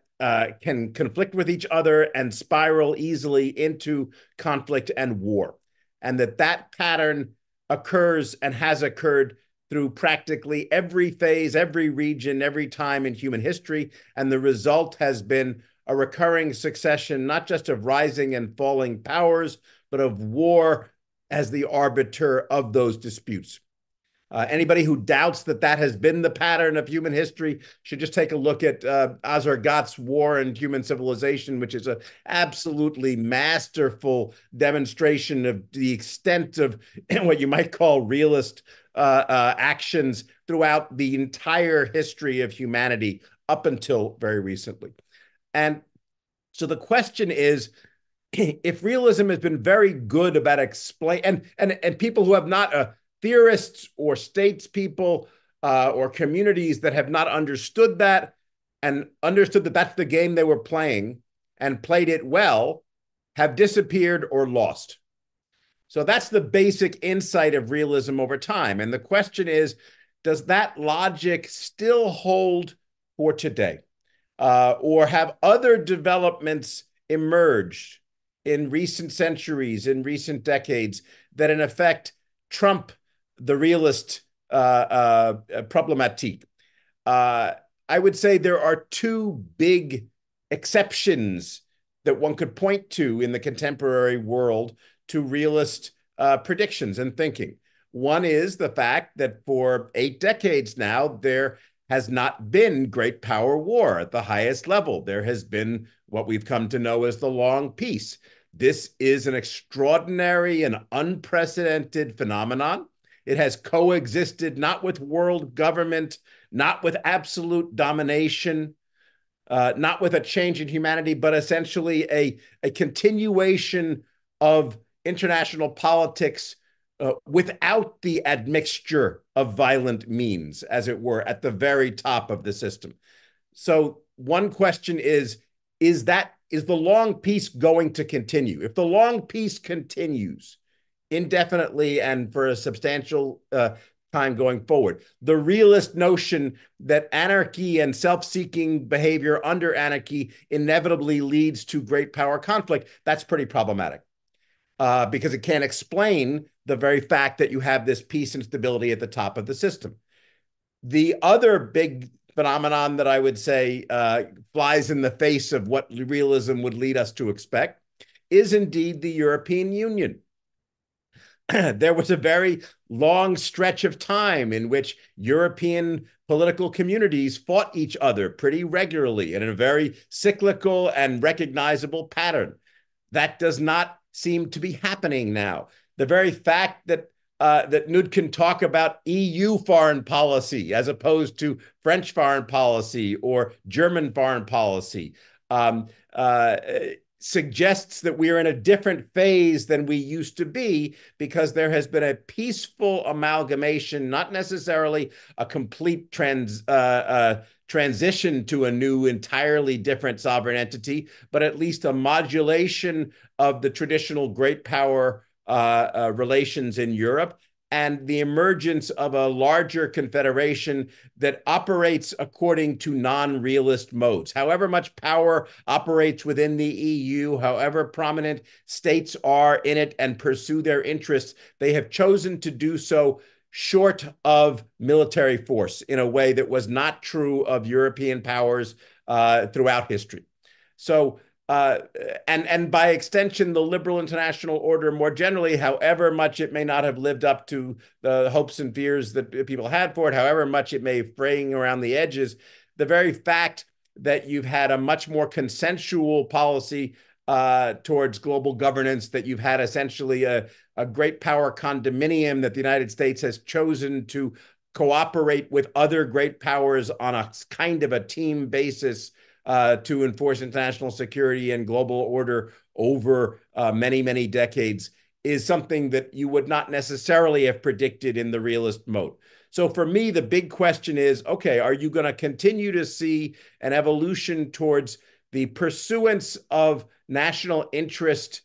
can conflict with each other and spiral easily into conflict and war. And that pattern occurs and has occurred through practically every phase, every region, every time in human history. And the result has been a recurring succession, not just of rising and falling powers, but of war as the arbiter of those disputes. Anybody who doubts that has been the pattern of human history should just take a look at Azargat's War and Human Civilization, which is an absolutely masterful demonstration of the extent of what you might call realist actions throughout the entire history of humanity up until very recently. And so the question is, if realism has been very good about explaining, and people who have not theorists or statespeople or communities that have not understood that and understood that that's the game they were playing and played it well, have disappeared or lost. So that's the basic insight of realism over time. And the question is, does that logic still hold for today? Or have other developments emerged in recent centuries, in recent decades, that in effect trump the realist problematique? I would say there are two big exceptions that one could point to in the contemporary world to realist predictions and thinking. One is the fact that for 8 decades now, there has not been great power war at the highest level. There has been what we've come to know as the long peace. This is an extraordinary and unprecedented phenomenon. It has coexisted not with world government, not with absolute domination, not with a change in humanity, but essentially a continuation of international politics without the admixture of violent means, as it were, at the very top of the system. So one question is the long peace going to continue? If the long peace continues indefinitely and for a substantial time going forward, the realist notion that anarchy and self-seeking behavior under anarchy inevitably leads to great power conflict, that's pretty problematic because it can't explain the very fact that you have this peace and stability at the top of the system. The other big phenomenon that I would say flies in the face of what realism would lead us to expect is indeed the European Union. There was a very long stretch of time in which European political communities fought each other pretty regularly and in a very cyclical and recognizable pattern. That does not seem to be happening now. The very fact that that Knud can talk about EU foreign policy as opposed to French foreign policy or German foreign policy suggests that we are in a different phase than we used to be, because there has been a peaceful amalgamation, not necessarily a complete transition to a new, entirely different sovereign entity, but at least a modulation of the traditional great power relations in Europe, and the emergence of a larger confederation that operates according to non-realist modes. However much power operates within the EU, however prominent states are in it and pursue their interests, they have chosen to do so short of military force in a way that was not true of European powers throughout history. So, and by extension, the liberal international order more generally, however much it may not have lived up to the hopes and fears that people had for it, however much it may have fraying around the edges, the very fact that you've had a much more consensual policy towards global governance, that you've had essentially a great power condominium, that the United States has chosen to cooperate with other great powers on a kind of a team basis to enforce international security and global order over many, many decades is something that you would not necessarily have predicted in the realist mode. So for me, the big question is, okay, are you going to continue to see an evolution towards the pursuance of national interest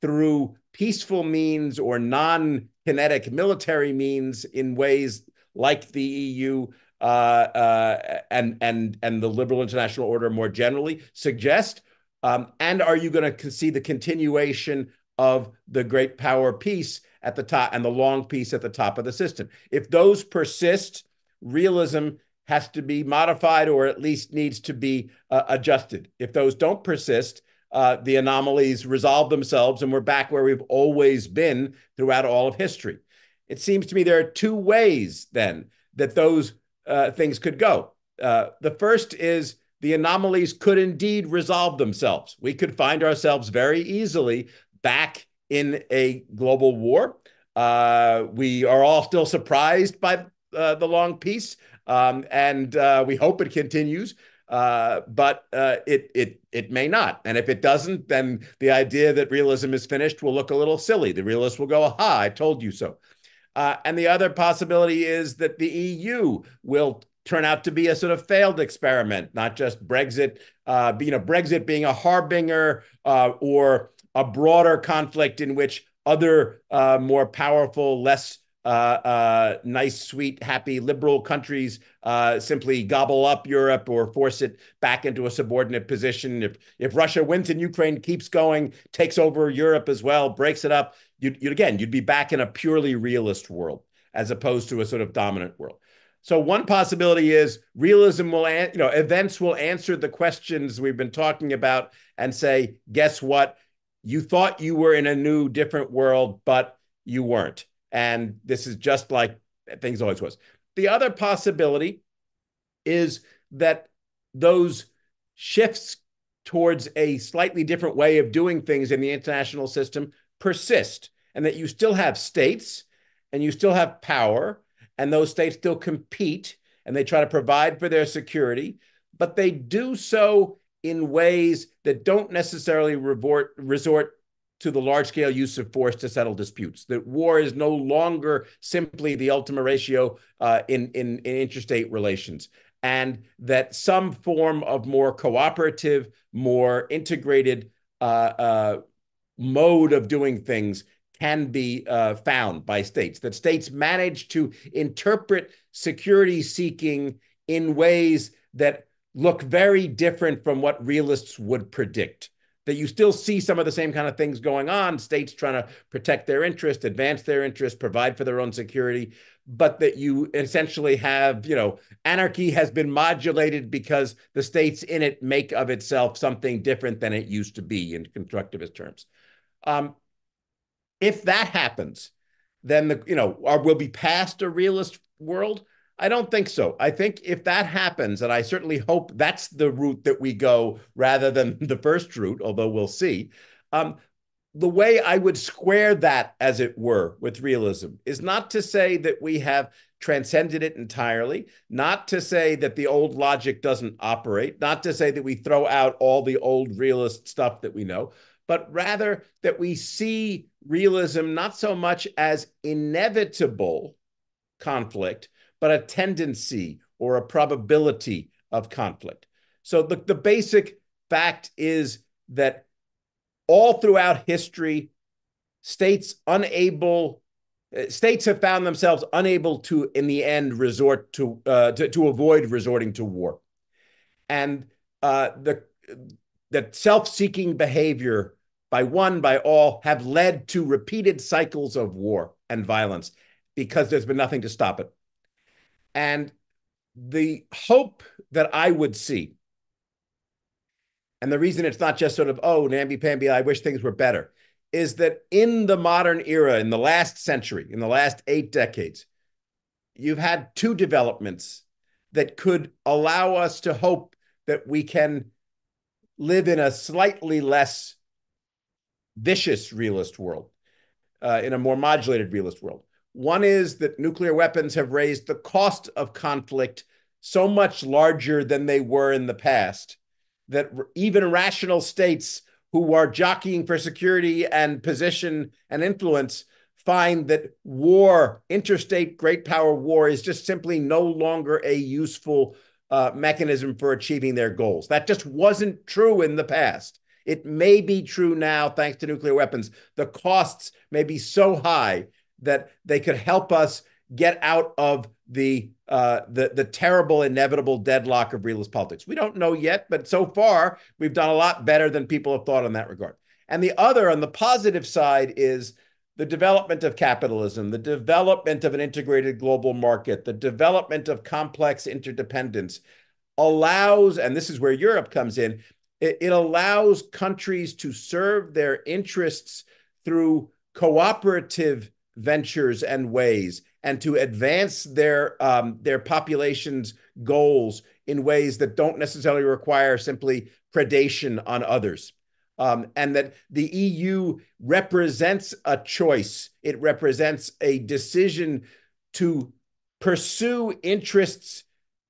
through peaceful means or non-kinetic military means in ways like the EU and the liberal international order more generally suggest? And are you going to see the continuation of the great power peace at the top and the long peace at the top of the system? If those persist, realism has to be modified or at least needs to be adjusted. If those don't persist, the anomalies resolve themselves and we're back where we've always been throughout all of history. It seems to me there are two ways then that those things could go. The first is the anomalies could indeed resolve themselves. We could find ourselves very easily back in a global war. We are all still surprised by the long peace, and we hope it continues. But it may not. And if it doesn't, then the idea that realism is finished will look a little silly. The realist will go, aha, I told you so. And the other possibility is that the EU will turn out to be a sort of failed experiment, not just Brexit, Brexit being a harbinger or a broader conflict in which other more powerful, less nice, sweet, happy, liberal countries simply gobble up Europe or force it back into a subordinate position. If Russia wins and Ukraine keeps going, takes over Europe as well, breaks it up, you'd be back in a purely realist world as opposed to a sort of dominant world. So one possibility is realism will, events will answer the questions we've been talking about and say, guess what? You thought you were in a new, different world, but you weren't. And this is just like things always was. The other possibility is that those shifts towards a slightly different way of doing things in the international system persist, and that you still have states and you still have power, and those states still compete and they try to provide for their security, but they do so in ways that don't necessarily resort to the large-scale use of force to settle disputes. That war is no longer simply the ultima ratio in interstate relations, and that some form of more cooperative, more integrated mode of doing things can be found by states, that states manage to interpret security seeking in ways that look very different from what realists would predict. That you still see some of the same kind of things going on, states trying to protect their interest, advance their interest, provide for their own security, but that you essentially have, anarchy has been modulated because the states in it make of itself something different than it used to be in constructivist terms. If that happens, then we'll be past a realist world. I don't think so. I think if that happens, and I certainly hope that's the route that we go rather than the first route, although we'll see, the way I would square that, as it were, with realism is not to say that we have transcended it entirely, not to say that the old logic doesn't operate, not to say that we throw out all the old realist stuff that we know, but rather that we see realism not so much as inevitable conflict, but a tendency or a probability of conflict. So the basic fact is that all throughout history, states have found themselves unable to, in the end, resort to avoid resorting to war. And that self-seeking behavior by one, by all, have led to repeated cycles of war and violence because there's been nothing to stop it. And the hope that I would see, and the reason it's not just sort of, oh, namby-pamby, I wish things were better, is that in the modern era, in the last century, in the last 8 decades, you've had 2 developments that could allow us to hope that we can live in a slightly less vicious realist world, in a more modulated realist world. One is that nuclear weapons have raised the cost of conflict so much larger than they were in the past that even rational states who are jockeying for security and position and influence find that war, interstate great power war, is just simply no longer a useful mechanism for achieving their goals. That just wasn't true in the past. It may be true now thanks to nuclear weapons. The costs may be so high that they could help us get out of the terrible, inevitable deadlock of realist politics. We don't know yet, but so far we've done a lot better than people have thought in that regard. And the other, on the positive side, is the development of capitalism, the development of an integrated global market, the development of complex interdependence allows, and this is where Europe comes in, it allows countries to serve their interests through cooperative ventures and ways, and to advance their population's goals in ways that don't necessarily require simply predation on others. And that the EU represents a choice. It represents a decision to pursue interests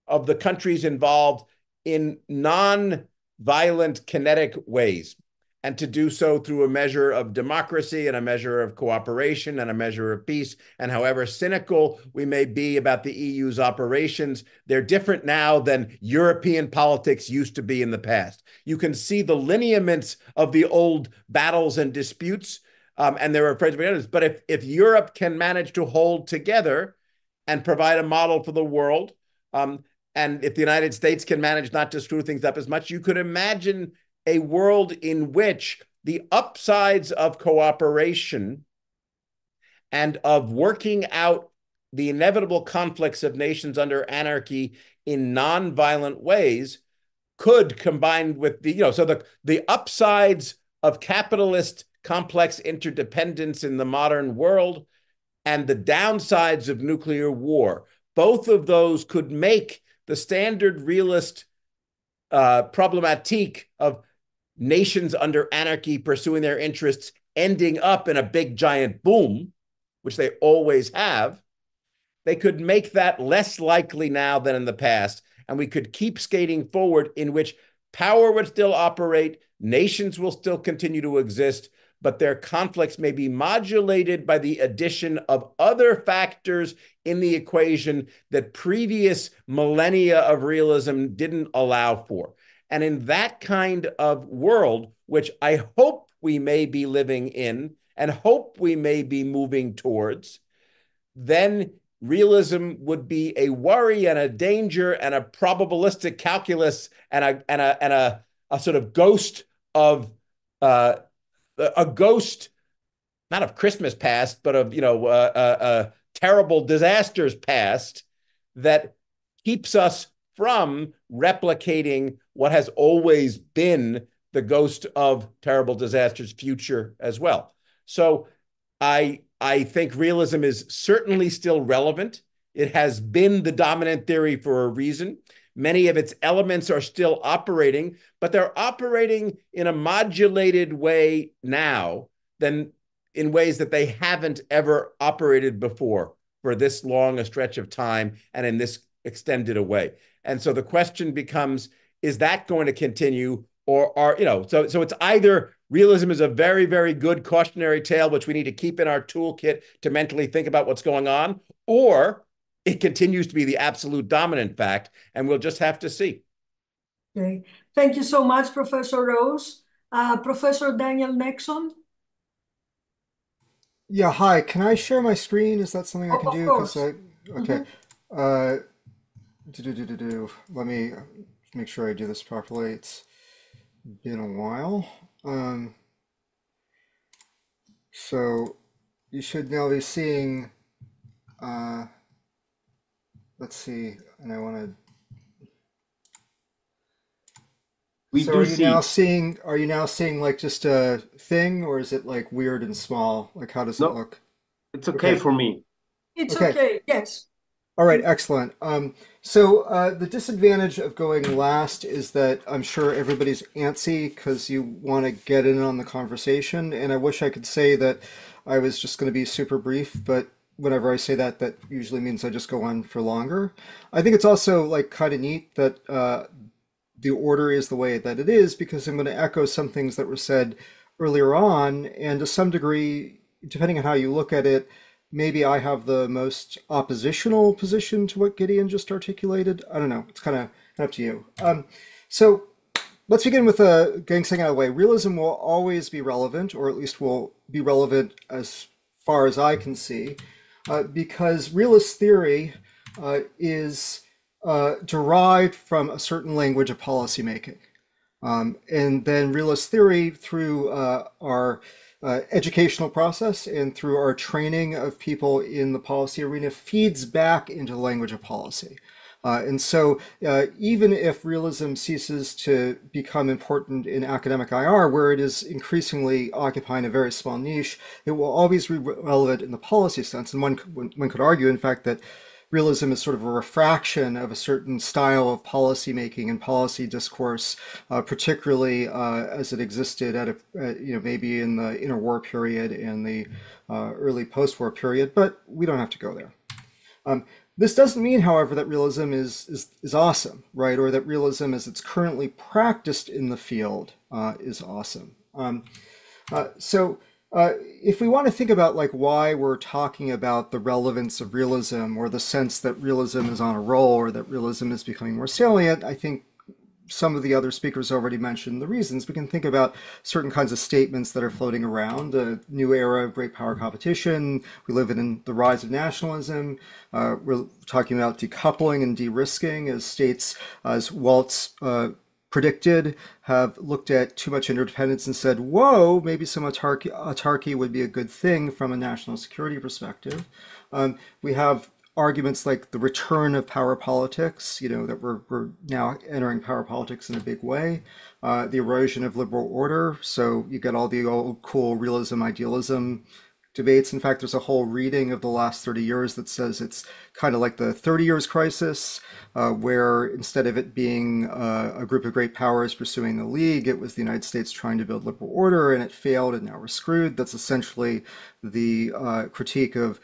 of the countries involved in non-violent, kinetic ways, and to do so through a measure of democracy and a measure of cooperation and a measure of peace. And however cynical we may be about the EU's operations, they're different now than European politics used to be in the past. You can see the lineaments of the old battles and disputes, and they're afraid to be honest. But if Europe can manage to hold together and provide a model for the world, and if the United States can manage not to screw things up as much, you could imagine a world in which the upsides of cooperation and of working out the inevitable conflicts of nations under anarchy in non-violent ways could combine with the upsides of capitalist complex interdependence in the modern world and the downsides of nuclear war. Both of those could make the standard realist problematique of nations under anarchy pursuing their interests ending up in a big giant boom, which they always have. They could make that less likely now than in the past, and we could keep skating forward in which power would still operate, nations will still continue to exist, but their conflicts may be modulated by the addition of other factors in the equation that previous millennia of realism didn't allow for. And in that kind of world, which I hope we may be living in and hope we may be moving towards, then realism would be a worry and a danger and a probabilistic calculus and a sort of ghost of a ghost, not of Christmas past, but of terrible disasters past that keeps us from replicating what has always been the ghost of terrible disasters future as well. So I think realism is certainly still relevant. It has been the dominant theory for a reason. Many of its elements are still operating, but they're operating in a modulated way now than in ways that they haven't ever operated before for this long a stretch of time and in this extended a way. And so the question becomes, is that going to continue? Or so it's either realism is a very, very good cautionary tale, which we need to keep in our toolkit to mentally think about what's going on, or it continues to be the absolute dominant fact, and we'll just have to see. Okay. Thank you so much, Professor Rose. Professor Daniel Nexon? Yeah, hi. Can I share my screen? Is that something I can do? Of course. Okay. Let me make sure I do this properly. It's been a while. So you should now be seeing, let's see, and I want to. So are you now seeing like just a thing, or is it like weird and small? Like how does it look? It's okay for me. It's okay, yes. All right, excellent. So the disadvantage of going last is that I'm sure everybody's antsy because you want to get in on the conversation. And I wish I could say that I was just going to be super brief, but whenever I say that, that usually means I just go on for longer. I think it's also like kind of neat that the order is the way that it is, because I'm going to echo some things that were said earlier on, and to some degree, depending on how you look at it, maybe I have the most oppositional position to what Gideon just articulated. I don't know. It's kind of up to you. So let's begin with getting something out of the way. Realism will always be relevant, or at least will be relevant as far as I can see, because realist theory is derived from a certain language of policymaking. And then realist theory, through our educational process and through our training of people in the policy arena, feeds back into the language of policy. And so even if realism ceases to become important in academic IR, where it is increasingly occupying a very small niche, it will always be relevant in the policy sense. And one could argue, in fact, that realism is sort of a refraction of a certain style of policy making and policy discourse, particularly as it existed at maybe in the interwar period and the early post-war period. But we don't have to go there. This doesn't mean, however, that realism is awesome, right? Or that realism, as it's currently practiced in the field, is awesome. If we want to think about like why we're talking about the relevance of realism, or the sense that realism is on a roll, or that realism is becoming more salient, I think some of the other speakers already mentioned the reasons. We can think about certain kinds of statements that are floating around: a new era of great power competition. We live in the rise of nationalism. We're talking about decoupling and de-risking as states, as Waltz predicted, have looked at too much interdependence and said, whoa, maybe some autarky would be a good thing from a national security perspective. We have arguments like the return of power politics, that we're now entering power politics in a big way, the erosion of liberal order. So you get all the old cool realism, idealism debates. In fact, there's a whole reading of the last 30 years that says it's kind of like the 30 years crisis, where instead of it being a group of great powers pursuing the League, it was the United States trying to build liberal order, and it failed, and now we're screwed. That's essentially the critique of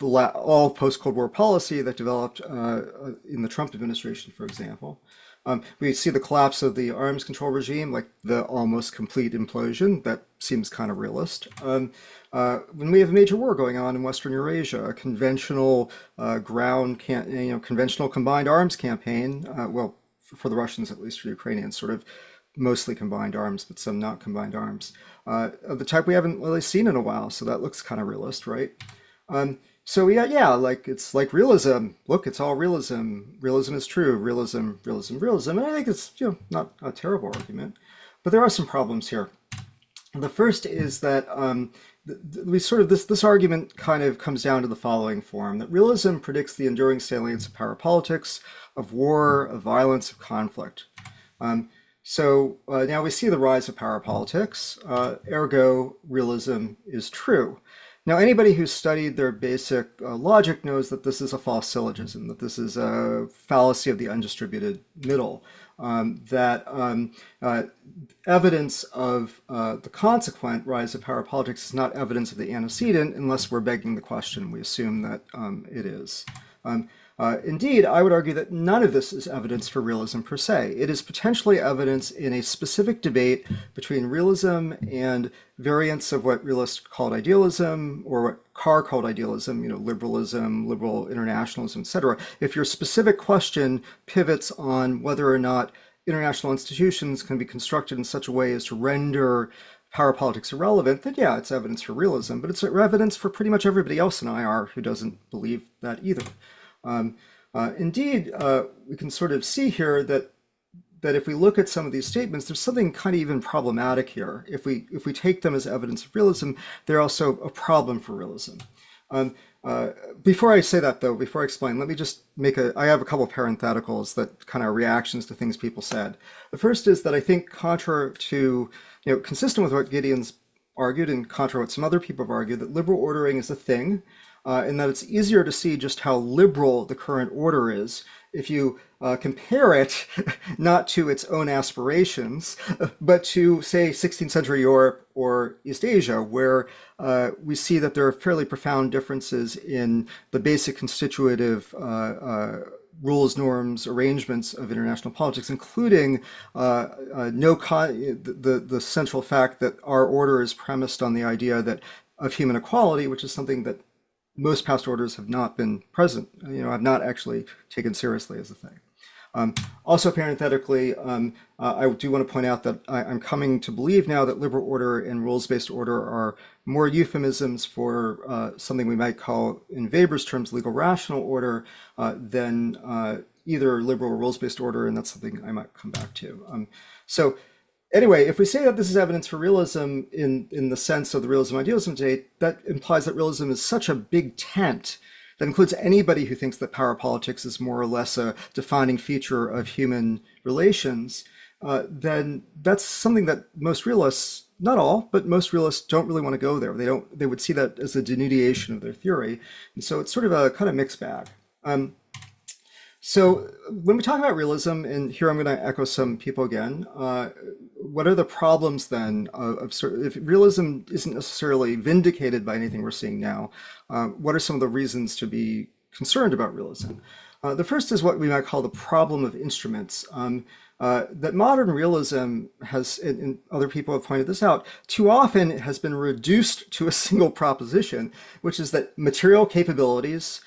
all post-Cold War policy that developed in the Trump administration, for example. We see the collapse of the arms control regime, like the almost complete implosion. That seems kind of realist. When we have a major war going on in Western Eurasia, a conventional conventional combined arms campaign, well, for the Russians, at least for the Ukrainians, sort of mostly combined arms, but some not combined arms, of the type we haven't really seen in a while. So that looks kind of realist, right? So yeah, like it's like realism. Look, it's all realism. Realism is true. Realism. And I think it's not a terrible argument, but there are some problems here. The first is that this argument kind of comes down to the following form: that realism predicts the enduring salience of power politics, of war, of violence, of conflict. Now we see the rise of power politics. Ergo, realism is true. Now, anybody who's studied their basic logic knows that this is a false syllogism, that this is a fallacy of the undistributed middle, that evidence of the consequent rise of power politics is not evidence of the antecedent unless we're begging the question. We assume that it is. Indeed, I would argue that none of this is evidence for realism per se. It is potentially evidence in a specific debate between realism and variants of what realists called idealism, or what Carr called idealism, liberalism, liberal internationalism, etc. If your specific question pivots on whether or not international institutions can be constructed in such a way as to render power politics irrelevant, then yeah, it's evidence for realism, but it's evidence for pretty much everybody else in IR who doesn't believe that either. Indeed, we can sort of see here that if we look at some of these statements, there's something kind of even problematic here. If we take them as evidence of realism, they're also a problem for realism. Before I say that, though, before I explain, let me just I have a couple of parentheticals that kind of reactions to things people said. The first is that I think, contrary to, consistent with what Gideon's argued and contrary to what some other people have argued, that liberal ordering is a thing, and that it's easier to see just how liberal the current order is if you compare it not to its own aspirations, but to, say, 16th century Europe or East Asia, where we see that there are fairly profound differences in the basic constitutive rules, norms, arrangements of international politics, including the central fact that our order is premised on the idea that of human equality, which is something that most past orders have not been present, have not actually taken seriously as a thing. Also, parenthetically, I do want to point out that I'm coming to believe now that liberal order and rules-based order are more euphemisms for something we might call, in Weber's terms, legal rational order than either liberal or rules-based order, and that's something I might come back to. So anyway, if we say that this is evidence for realism in the sense of the realism idealism debate, that implies that realism is such a big tent that includes anybody who thinks that power politics is more or less a defining feature of human relations, then that's something that most realists, not all, but most realists don't really want to go there. They would see that as a denunciation of their theory. And so it's sort of a kind of mixed bag. So when we talk about realism, and here I'm going to echo some people again, what are the problems then if realism isn't necessarily vindicated by anything we're seeing now? What are some of the reasons to be concerned about realism? The first is what we might call the problem of instruments. That modern realism has, and other people have pointed this out, too often has been reduced to a single proposition, which is that material capabilities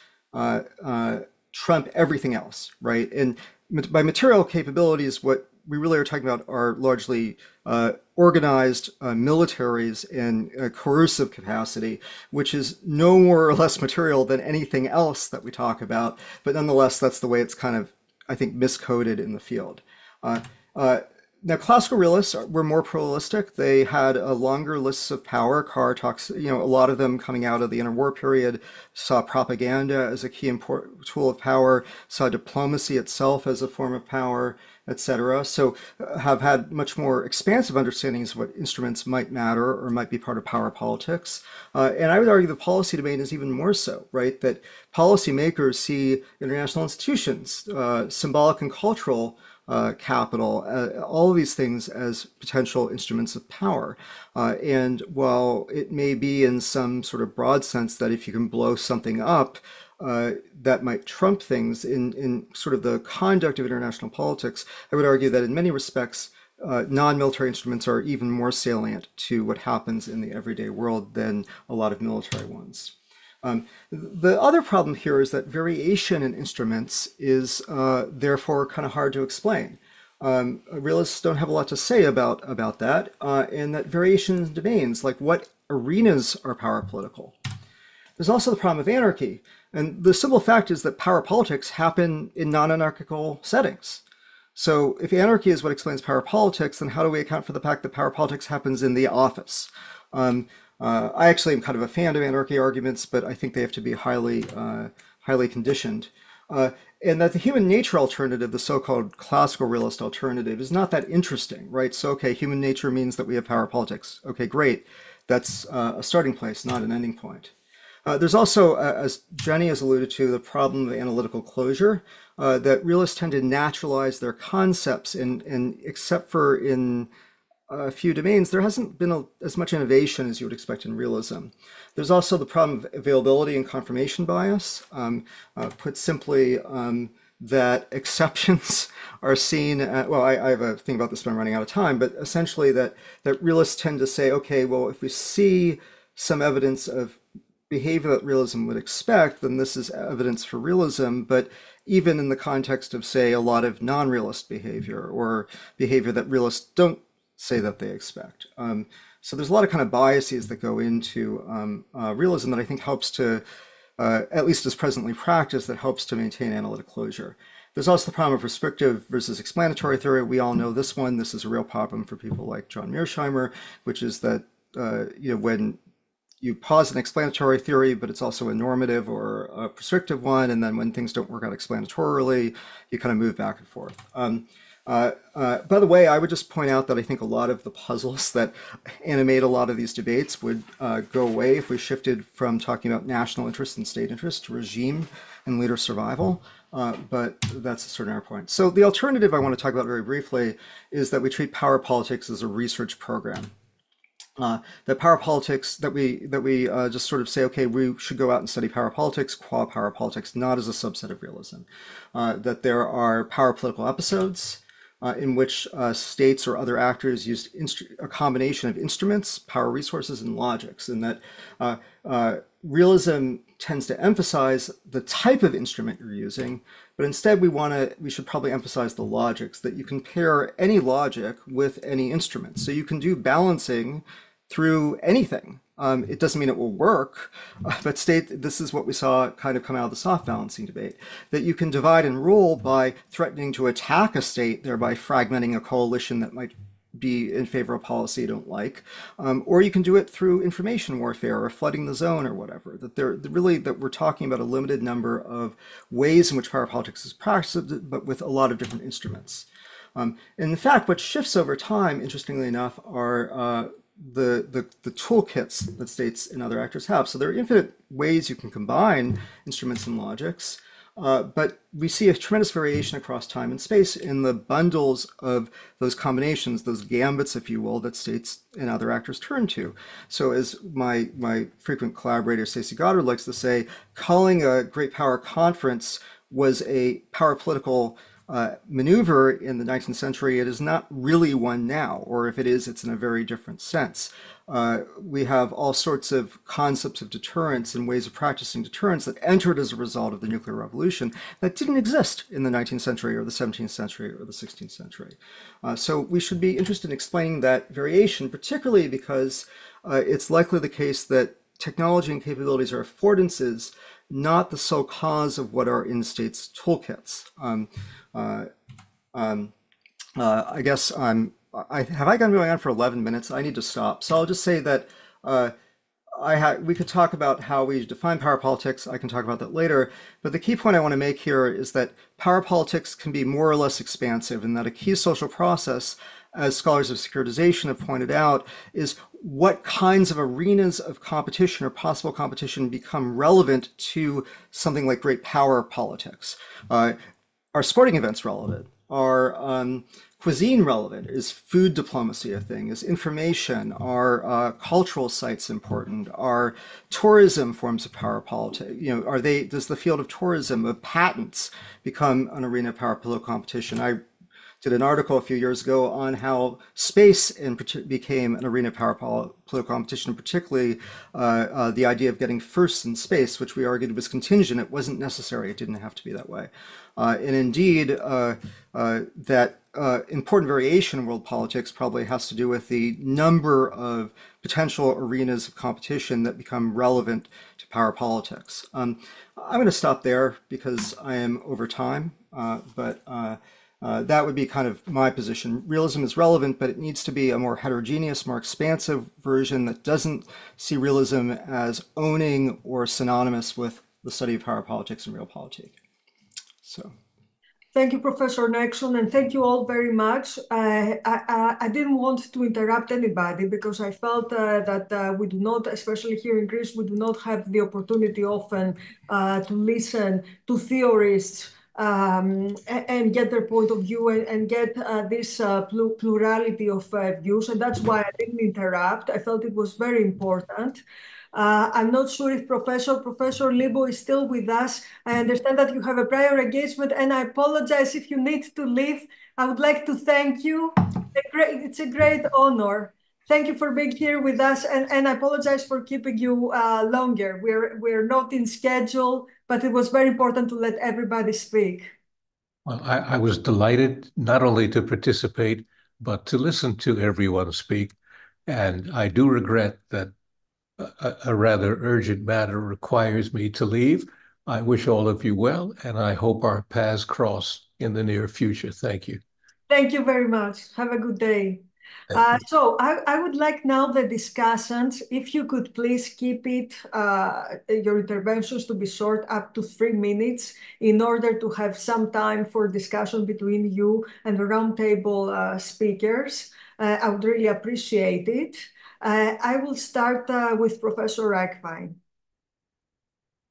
trump everything else, right? And by material capabilities, what we really are talking about are largely organized militaries and coercive capacity, which is no more or less material than anything else that we talk about. But nonetheless, that's the way it's kind of, I think, miscoded in the field. Now, classical realists were more pluralistic. They had longer lists of power. Carr talks, a lot of them coming out of the interwar period saw propaganda as a key tool of power, saw diplomacy itself as a form of power, etc. So have had much more expansive understandings of what instruments might matter or might be part of power politics. And I would argue the policy domain is even more so, right? That policymakers see international institutions, symbolic and cultural capital, all of these things as potential instruments of power. And while it may be in some sort of broad sense that if you can blow something up, that might trump things in sort of the conduct of international politics, I would argue that in many respects, non-military instruments are even more salient to what happens in the everyday world than a lot of military ones. The other problem here is that variation in instruments is therefore kind of hard to explain. Realists don't have a lot to say about that, and that variation in domains, like what arenas are power political. There's also the problem of anarchy, and the simple fact is that power politics happen in non-anarchical settings. So if anarchy is what explains power politics, then how do we account for the fact that power politics happens in the office? I actually am kind of a fan of anarchy arguments, but I think they have to be highly conditioned. And that the human nature alternative, the so-called classical realist alternative, is not that interesting, right? So, okay, human nature means that we have power politics. Okay, great. That's a starting place, not an ending point. There's also, as Jenny has alluded to, the problem of analytical closure, that realists tend to naturalize their concepts, and except for in a few domains, there hasn't been as much innovation as you would expect in realism. There's also the problem of availability and confirmation bias. Put simply, that exceptions are seen, I have a thing about this, but I'm running out of time, but essentially that realists tend to say, okay, well, if we see some evidence of behavior that realism would expect, then this is evidence for realism. But even in the context of, say, a lot of non-realist behavior or behavior that realists don't say that they expect. So there's a lot of kind of biases that go into realism that I think helps to, at least as presently practiced, that helps to maintain analytic closure. There's also the problem of prescriptive versus explanatory theory. We all know this one. This is a real problem for people like John Mearsheimer, which is that when you pause an explanatory theory, but it's also a normative or a prescriptive one, and then when things don't work out explanatorily, you kind of move back and forth. By the way, I would just point out that I think a lot of the puzzles that animate a lot of these debates would go away if we shifted from talking about national interest and state interest to regime and leader survival. But that's a certain point. So the alternative I want to talk about very briefly is that we treat power politics as a research program. that power politics, that we just sort of say, okay, we should go out and study power politics, qua power politics, not as a subset of realism. That there are power political episodes in which states or other actors used a combination of instruments, power resources, and logics, and that realism tends to emphasize the type of instrument you're using, but instead we should probably emphasize the logics, that you can pair any logic with any instrument. So you can do balancing through anything. It doesn't mean it will work, but this is what we saw kind of come out of the soft balancing debate, that you can divide and rule by threatening to attack a state, thereby fragmenting a coalition that might be in favor of policy you don't like, or you can do it through information warfare or flooding the zone or whatever. That we're talking about a limited number of ways in which power politics is practiced, but with a lot of different instruments. And in fact, what shifts over time, interestingly enough, are the toolkits that states and other actors have. So there are infinite ways you can combine instruments and logics, but we see a tremendous variation across time and space in the bundles of those combinations, those gambits, if you will, that states and other actors turn to. So as my frequent collaborator Stacey Goddard likes to say, calling a great power conference was a power political maneuver in the 19th century. It is not really one now, or if it is, it's in a very different sense. We have all sorts of concepts of deterrence and ways of practicing deterrence that entered as a result of the nuclear revolution that didn't exist in the 19th century or the 17th century or the 16th century. So we should be interested in explaining that variation, particularly because it's likely the case that technology and capabilities are affordances, not the sole cause of what are in states' toolkits. I guess have I gone going on for 11 minutes? I need to stop. So I'll just say that we could talk about how we define power politics. I can talk about that later. But the key point I want to make here is that power politics can be more or less expansive, and that a key social process, as scholars of securitization have pointed out, is what kinds of arenas of competition or possible competition become relevant to something like great power politics. Are sporting events relevant? Are cuisine relevant? Is food diplomacy a thing? Is information? Are cultural sites important? Are tourism forms of power politics? Does the field of tourism, of patents, become an arena of power political competition? I did an article a few years ago on how space became an arena of power political competition, particularly the idea of getting first in space, which we argued was contingent. It wasn't necessary. It didn't have to be that way. And indeed, that important variation in world politics probably has to do with the number of potential arenas of competition that become relevant to power politics. I'm going to stop there because I am over time, but that would be kind of my position. Realism is relevant, but it needs to be a more heterogeneous, more expansive version that doesn't see realism as owning or synonymous with the study of power politics and realpolitik. So. Thank you, Professor Nexon, and thank you all very much. I didn't want to interrupt anybody because I felt that we do not, especially here in Greece, we do not have the opportunity often to listen to theorists and get their point of view and get this plurality of views. And that's why I didn't interrupt. I felt it was very important. I'm not sure if Professor Liebig is still with us. I understand that you have a prior engagement, and I apologize if you need to leave. I would like to thank you. It's a great honor. Thank you for being here with us, and I apologize for keeping you longer. We're not in schedule, but it was very important to let everybody speak. Well, I was delighted not only to participate, but to listen to everyone speak. And I do regret that a rather urgent matter requires me to leave. I wish all of you well, and I hope our paths cross in the near future. Thank you. Thank you very much. Have a good day. So I would like now the discussants, if you could please keep it, your interventions to be short, up to 3 minutes, in order to have some time for discussion between you and the roundtable speakers. I would really appreciate it. I will start with Professor Reichwein.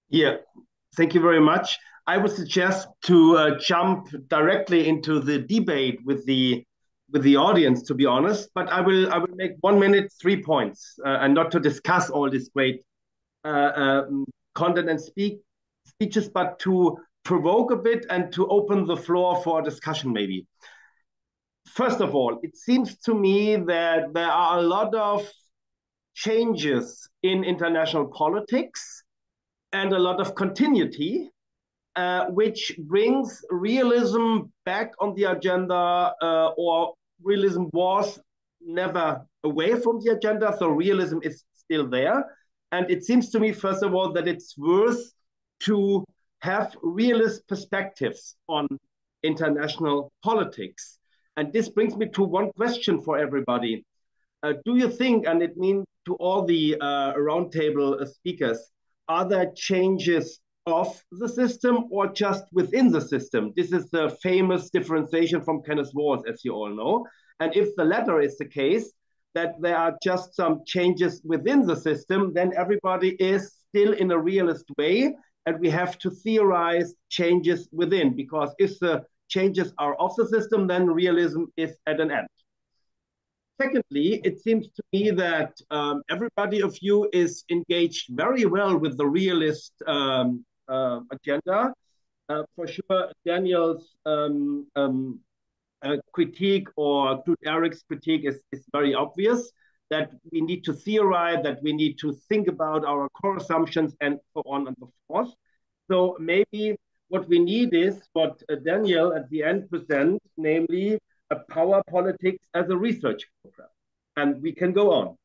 Yeah, thank you very much. I would suggest to jump directly into the debate with the with the audience, to be honest. But I will make 1 minute 3 points, and not to discuss all this great content and speeches, but to provoke a bit and to open the floor for discussion, maybe. First of all, it seems to me that there are a lot of changes in international politics and a lot of continuity, which brings realism back on the agenda, or realism was never away from the agenda, so realism is still there. And it seems to me, first of all, that it's worth to have realist perspectives on international politics. And this brings me to one question for everybody. Do you think, and it means to all the roundtable speakers, are there changes of the system or just within the system? This is the famous differentiation from Kenneth Walls, as you all know. And if the latter is the case, that there are just some changes within the system, then everybody is still in a realist way, and we have to theorize changes within, because if the changes are of the system, then realism is at an end. Secondly, it seems to me that everybody of you is engaged very well with the realist agenda. For sure, Daniel's critique, or Knud Erik's critique, is very obvious, that we need to theorize, that we need to think about our core assumptions, and so on and so forth. So maybe what we need is what Daniel at the end presents, namely a power politics as a research program. And we can go on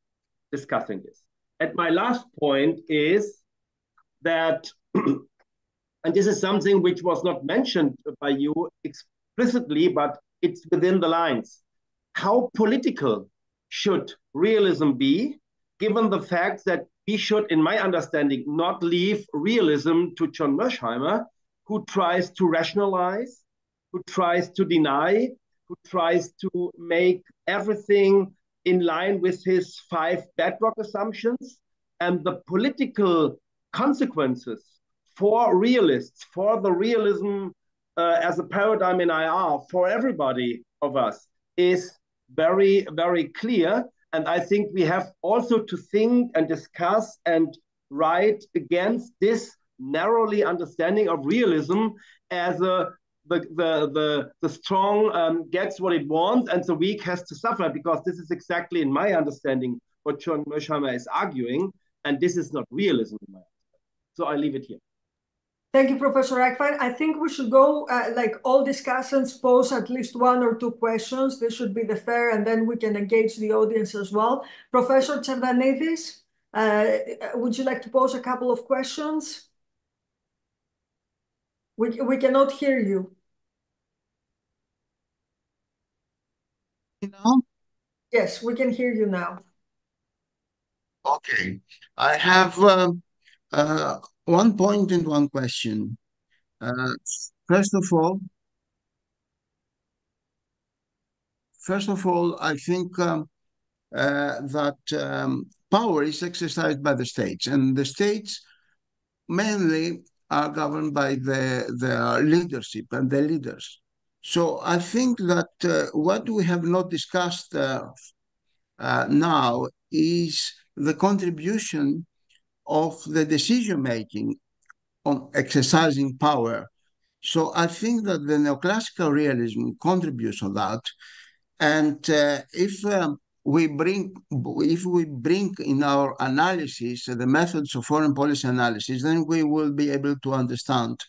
discussing this. And my last point is that, and this is something which was not mentioned by you explicitly, but it's within the lines. How political should realism be, given the fact that we should, in my understanding, not leave realism to John Mearsheimer, who tries to rationalize, who tries to deny, who tries to make everything in line with his 5 bedrock assumptions, and the political consequences for realists, for the realism as a paradigm in IR, for everybody of us, is very, very clear. And I think we have also to think and discuss and write against this narrowly understanding of realism as the strong gets what it wants and the weak has to suffer, because this is exactly, in my understanding, what John Mearsheimer is arguing, and this is not realism in my understanding. So I leave it here. Thank you, Professor Eichwein. I think we should go, like all discussants, pose at least 1 or 2 questions. This should be the fair, and then we can engage the audience as well. Professor Tservanidis, would you like to pose a couple of questions? We cannot hear you. Now? Yes, we can hear you now. Okay. I have 1 point and 1 question. First of all, I think that power is exercised by the states, and the states mainly are governed by the leadership and the leaders. So I think that what we have not discussed now is the contribution of the decision-making on exercising power. So I think that the neoclassical realism contributes on that. And if we bring in our analysis the methods of foreign policy analysis, then we will be able to understand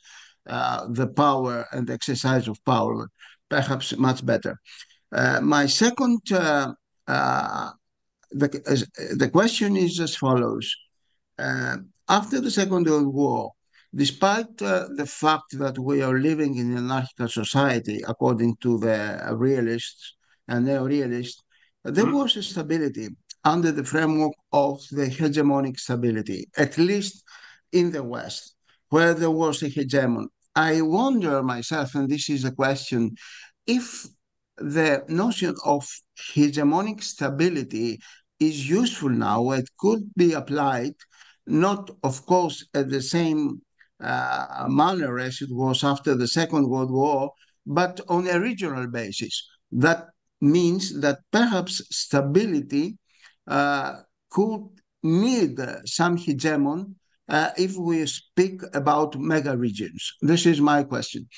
the power and the exercise of power perhaps much better. My second, the question is as follows. After the Second World War, despite the fact that we are living in an anarchical society, according to the realists and neorealists, there was a stability under the framework of the hegemonic stability, at least in the West, where there was a hegemon. I wonder myself, and this is a question, if the notion of hegemonic stability is useful now. It could be applied, not, of course, at the same manner as it was after the Second World War, but on a regional basis, that means that perhaps stability could need some hegemon if we speak about mega regions. This is my question.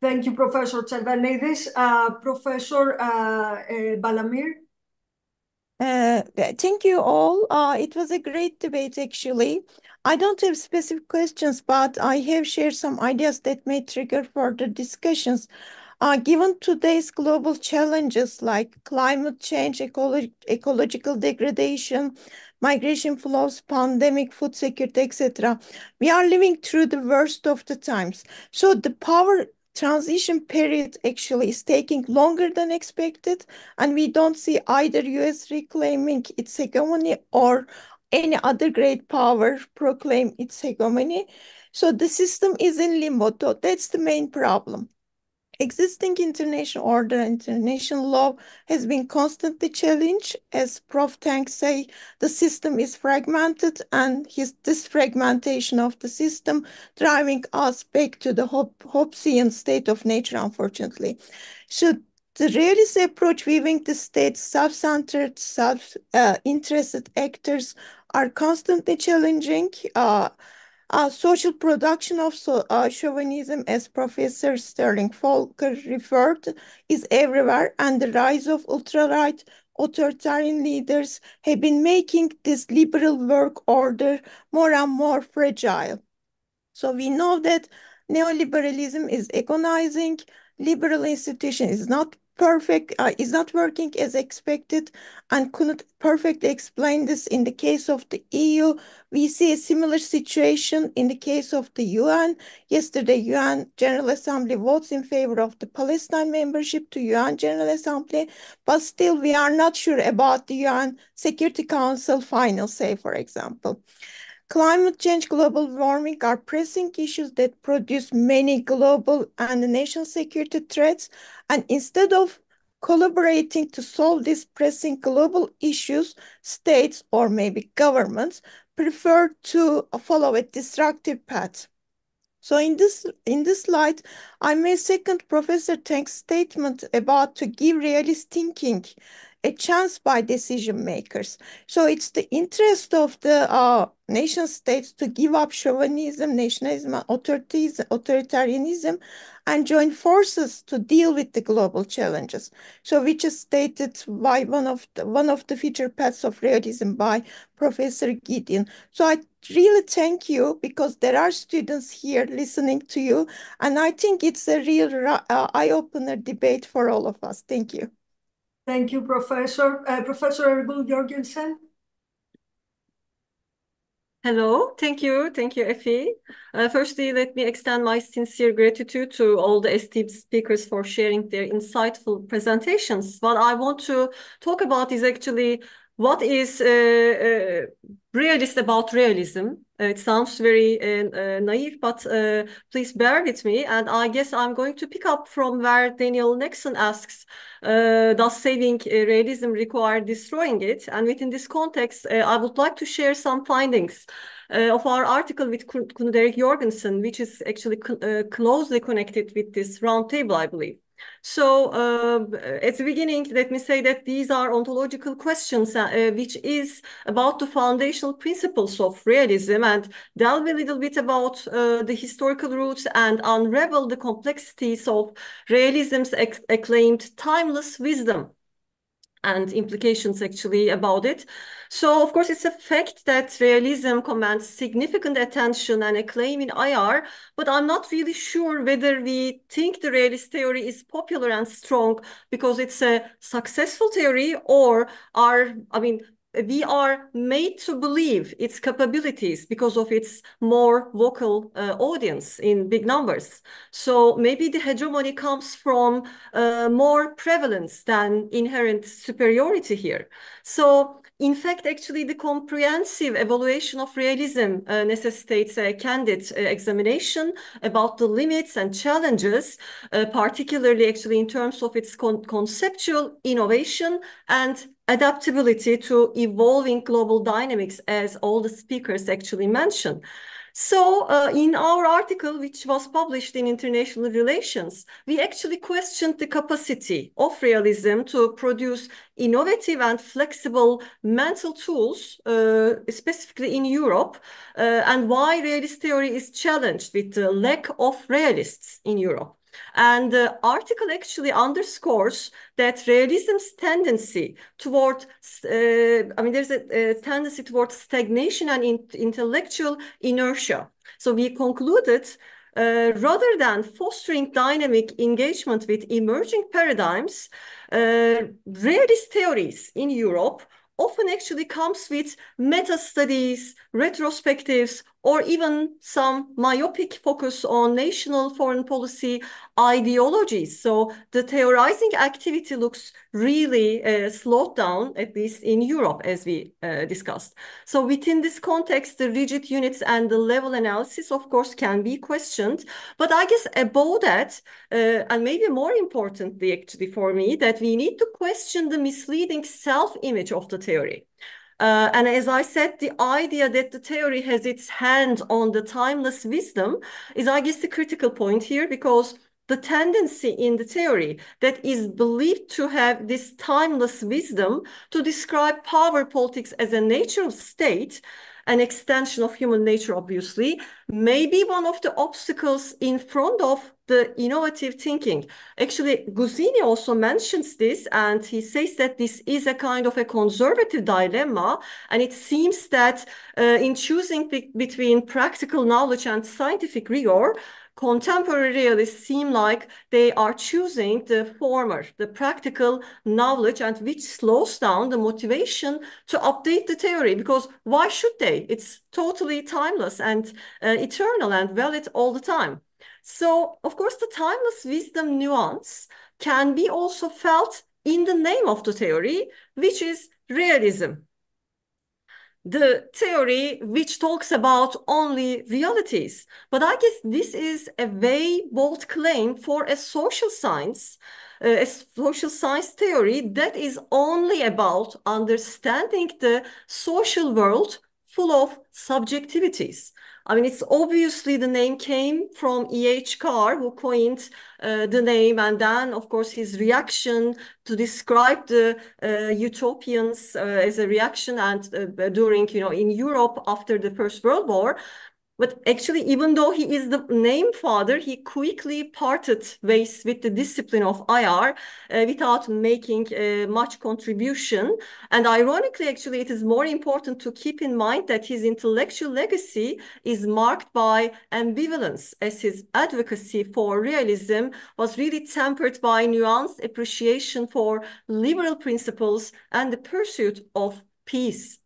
Thank you, Professor Tservanidis. Professor Balamir? Thank you all. It was a great debate, actually. I don't have specific questions, but I have shared some ideas that may trigger further discussions. Given today's global challenges like climate change, ecological degradation, migration flows, pandemic, food security, etc., we are living through the worst of the times. So the power transition period actually is taking longer than expected, and we don't see either US reclaiming its hegemony or any other great power proclaim its hegemony. So the system is in limbo. That's the main problem. Existing international order, international law has been constantly challenged. As Prof. Tang say, the system is fragmented, and this fragmentation of the system driving us back to the Hobbesian state of nature, unfortunately. So the realist approach, viewing the state self-centered, self-interested actors are constantly challenging. Social production of chauvinism, as Professor Sterling Folker referred, is everywhere, and the rise of ultra-right authoritarian leaders have been making this liberal work order more and more fragile. So we know that neoliberalism is agonizing, liberal institution is not perfect, is not working as expected, and couldn't perfectly explain this in the case of the EU. We see a similar situation in the case of the UN. Yesterday, UN General Assembly votes in favor of the Palestine membership to UN General Assembly, but still we are not sure about the UN Security Council final say, for example. Climate change, global warming are pressing issues that produce many global and national security threats. And instead of collaborating to solve these pressing global issues, states or maybe governments prefer to follow a destructive path. So in this slide, I may second Professor Tang's statement about to give realist thinking a chance by decision makers. So it's the interest of the nation states to give up chauvinism, nationalism, authoritarianism, and join forces to deal with the global challenges. So which is stated by one of the future paths of realism by Professor Gideon. So I really thank you, because there are students here listening to you, and I think it's a real eye-opener debate for all of us. Thank you. Thank you, Professor. Professor Ergül Jørgensen. Hello, thank you, Effie. Firstly, let me extend my sincere gratitude to all the esteemed speakers for sharing their insightful presentations. What I want to talk about is actually what is realist about realism. It sounds very naive, but please bear with me. And I guess I'm going to pick up from where Daniel Nixon asks, does saving realism require destroying it? And within this context, I would like to share some findings of our article with Knud Erik Jørgensen, which is actually closely connected with this roundtable, I believe. So at the beginning, let me say that these are ontological questions, which is about the foundational principles of realism, and delve a little bit about the historical roots and unravel the complexities of realism's acclaimed timeless wisdom and implications actually about it. So, of course, it's a fact that realism commands significant attention and acclaim in IR, but I'm not really sure whether we think the realist theory is popular and strong because it's a successful theory, or we are made to believe its capabilities because of its more vocal audience in big numbers. So maybe the hegemony comes from more prevalence than inherent superiority here. So in fact, actually, the comprehensive evaluation of realism necessitates a candid examination about the limits and challenges, particularly actually in terms of its conceptual innovation and adaptability to evolving global dynamics, as all the speakers actually mentioned. So in our article, which was published in International Relations, we actually questioned the capacity of realism to produce innovative and flexible mental tools, specifically in Europe, and why realist theory is challenged with the lack of realists in Europe. And the article actually underscores that realism's tendency toward, there's a tendency toward stagnation and intellectual inertia. So we concluded, rather than fostering dynamic engagement with emerging paradigms, realist theories in Europe often actually comes with meta-studies, retrospectives, or even some myopic focus on national foreign policy ideologies. So the theorizing activity looks really slowed down, at least in Europe, as we discussed. So within this context, the rigid units and the level analysis, of course, can be questioned. But I guess above that, and maybe more importantly, actually for me, that we need to question the misleading self-image of the theory. And as I said, the idea that the theory has its hand on the timeless wisdom is, I guess, the critical point here, because the tendency in the theory that is believed to have this timeless wisdom to describe power politics as a natural state, an extension of human nature, obviously, may be one of the obstacles in front of the innovative thinking. Actually, Giessen also mentions this, and he says that this is a kind of a conservative dilemma, and it seems that in choosing between practical knowledge and scientific rigor, contemporary realists seem like they are choosing the former, the practical knowledge, and which slows down the motivation to update the theory, because why should they? It's totally timeless and eternal and valid all the time. So, of course, the timeless wisdom nuance can be also felt in the name of the theory, which is realism. The theory which talks about only realities. But I guess this is a very bold claim for a social science theory that is only about understanding the social world full of subjectivities. I mean, it's obviously the name came from E.H. Carr, who coined the name, and then, of course, his reaction to describe the utopians as a reaction and during, in Europe after the First World War. But actually, even though he is the name father, he quickly parted ways with the discipline of IR without making much contribution. And ironically, actually, it is more important to keep in mind that his intellectual legacy is marked by ambivalence, as his advocacy for realism was really tempered by nuanced appreciation for liberal principles and the pursuit of peace.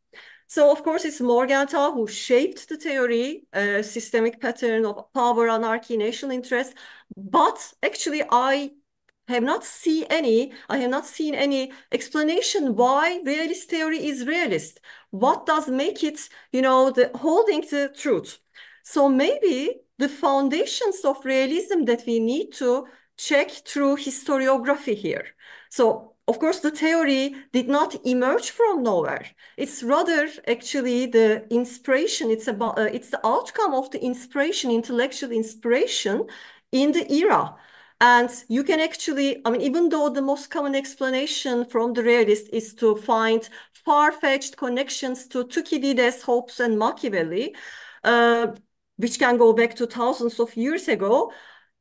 So, of course, it's Morgenthau who shaped the theory, systemic pattern of power, anarchy, national interest. But actually, I have not seen any explanation why realist theory is realist. What does make it, holding the truth? So maybe the foundations of realism that we need to check through historiography here. So, of course, the theory did not emerge from nowhere. It's rather actually the inspiration. It's the outcome of the inspiration, intellectual inspiration in the era. And you can actually, even though the most common explanation from the realist is to find far-fetched connections to Thucydides, Hobbes, and Machiavelli, which can go back to thousands of years ago,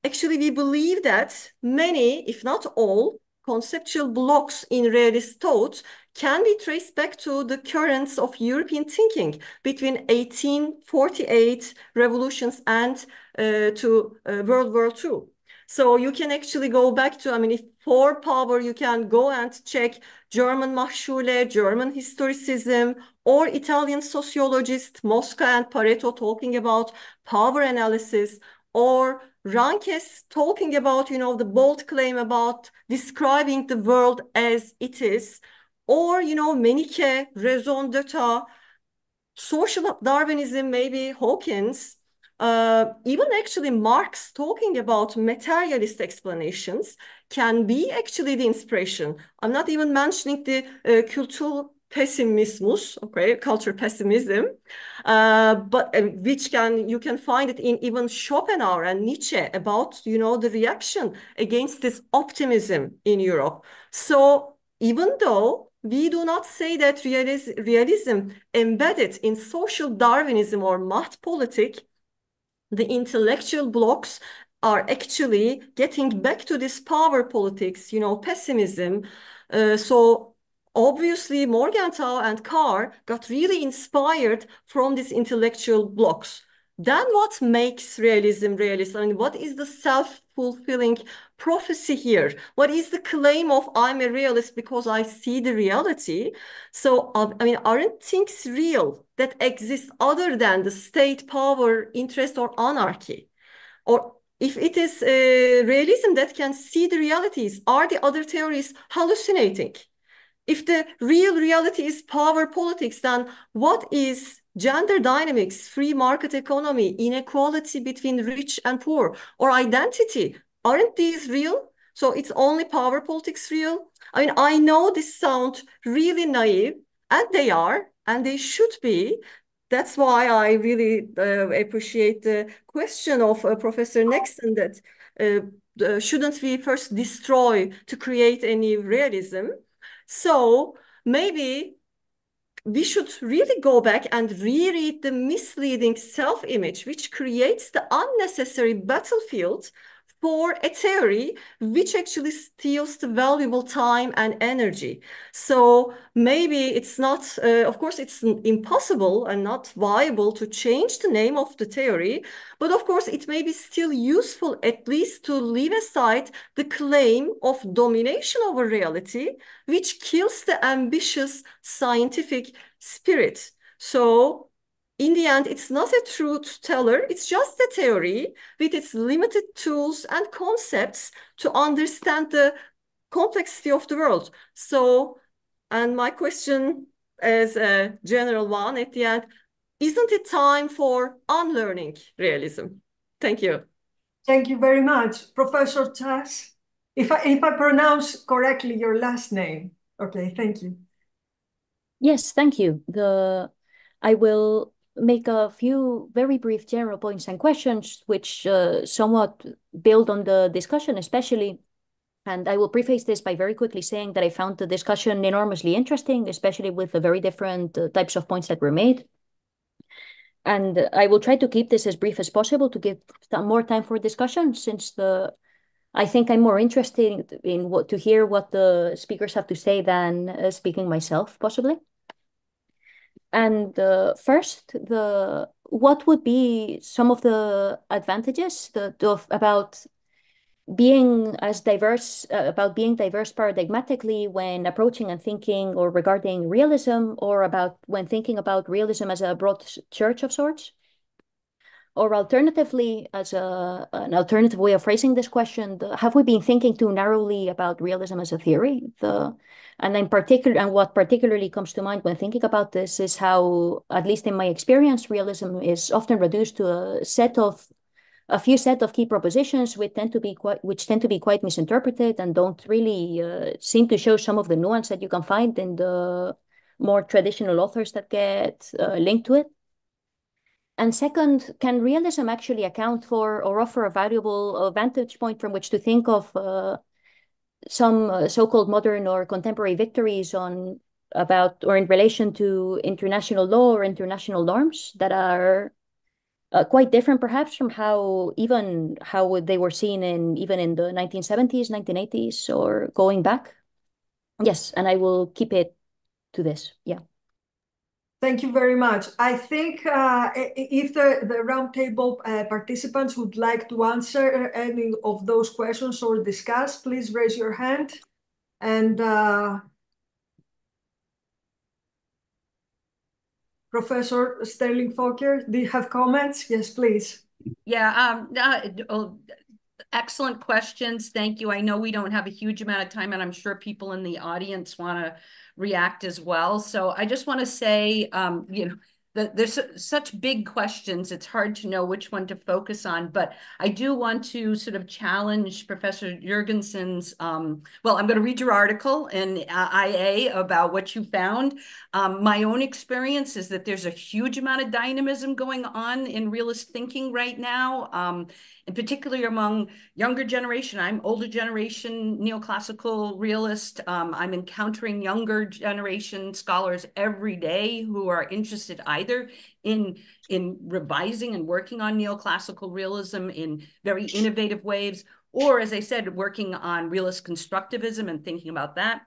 actually we believe that many, if not all, conceptual blocks in realist thought can be traced back to the currents of European thinking between 1848 revolutions and to World War II. So you can actually go back to, if for power, you can go and check German Machtschule, German historicism, or Italian sociologist Mosca and Pareto talking about power analysis, or Ranke's talking about, the bold claim about describing the world as it is, or, Menike, raison d'etat, social Darwinism, maybe Hawkins, even actually Marx talking about materialist explanations can be actually the inspiration. I'm not even mentioning the pessimismus, okay, culture pessimism, but which you can find it in even Schopenhauer and Nietzsche about, you know, the reaction against this optimism in Europe. So even though we do not say that realism embedded in social Darwinism or Machtpolitik, the intellectual blocks are actually getting back to this power politics, you know, pessimism. So obviously Morgenthau and Carr got really inspired from these intellectual blocks. Then what makes realism realist? I mean, what is the self-fulfilling prophecy here? What is the claim of I'm a realist because I see the reality? So, I mean, aren't things real that exist other than the state, power, interest, or anarchy? Or if it is realism that can see the realities, are the other theories hallucinating? If the real reality is power politics, then what is gender dynamics, free market economy, inequality between rich and poor, or identity? Aren't these real? So it's only power politics real? I mean, I know this sounds really naive, and they are, and they should be. That's why I really appreciate the question of Professor Nexon that shouldn't we first destroy to create a new realism? So maybe we should really go back and reread the misleading self-image, which creates the unnecessary battlefield for a theory which actually steals the valuable time and energy. So maybe it's not, of course, it's impossible and not viable to change the name of the theory, but of course, it may be still useful at least to leave aside the claim of domination over reality, which kills the ambitious scientific spirit. So in the end, it's not a truth teller, it's just a theory with its limited tools and concepts to understand the complexity of the world. So, and my question as a general one at the end, isn't it time for unlearning realism? Thank you. Thank you very much. Professor Chas, if I pronounce correctly your last name. Okay, thank you. Yes, thank you. I will make a few very brief general points and questions, which somewhat build on the discussion, especially. And I will preface this by very quickly saying that I found the discussion enormously interesting, especially with the very different types of points that were made. And I will try to keep this as brief as possible to give some more time for discussion, since I think I'm more interested in to hear what the speakers have to say than speaking myself, possibly. And first, what would be some of the advantages about being diverse paradigmatically when approaching and thinking or regarding realism, or when thinking about realism as a broad church of sorts? Or alternatively, as an alternative way of phrasing this question, have we been thinking too narrowly about realism as a theory? And what particularly comes to mind when thinking about this is how, at least in my experience, realism is often reduced to a few set of key propositions which tend to be quite misinterpreted and don't really seem to show some of the nuance that you can find in the more traditional authors that get linked to it. And second, can realism actually account for or offer a valuable vantage point from which to think of some so-called modern or contemporary victories in relation to international law or international norms that are quite different, perhaps, from how they were seen even in the 1970s, 1980s, or going back? Yes, and I will keep it to this. Yeah. Thank you very much. I think if the roundtable participants would like to answer any of those questions or discuss, please raise your hand. And Professor Sterling Fokker, do you have comments? Yes, please. Yeah, excellent questions. Thank you. I know we don't have a huge amount of time, and I'm sure people in the audience want to react as well. So I just want to say, there's such big questions, it's hard to know which one to focus on, but I do want to sort of challenge Professor Jørgensen's, well, I'm going to read your article in IA about what you found. My own experience is that there's a huge amount of dynamism going on in realist thinking right now, in particular among younger generation. I'm older generation neoclassical realist. I'm encountering younger generation scholars every day who are interested either in revising and working on neoclassical realism in very innovative ways, or, as I said, working on realist constructivism and thinking about that.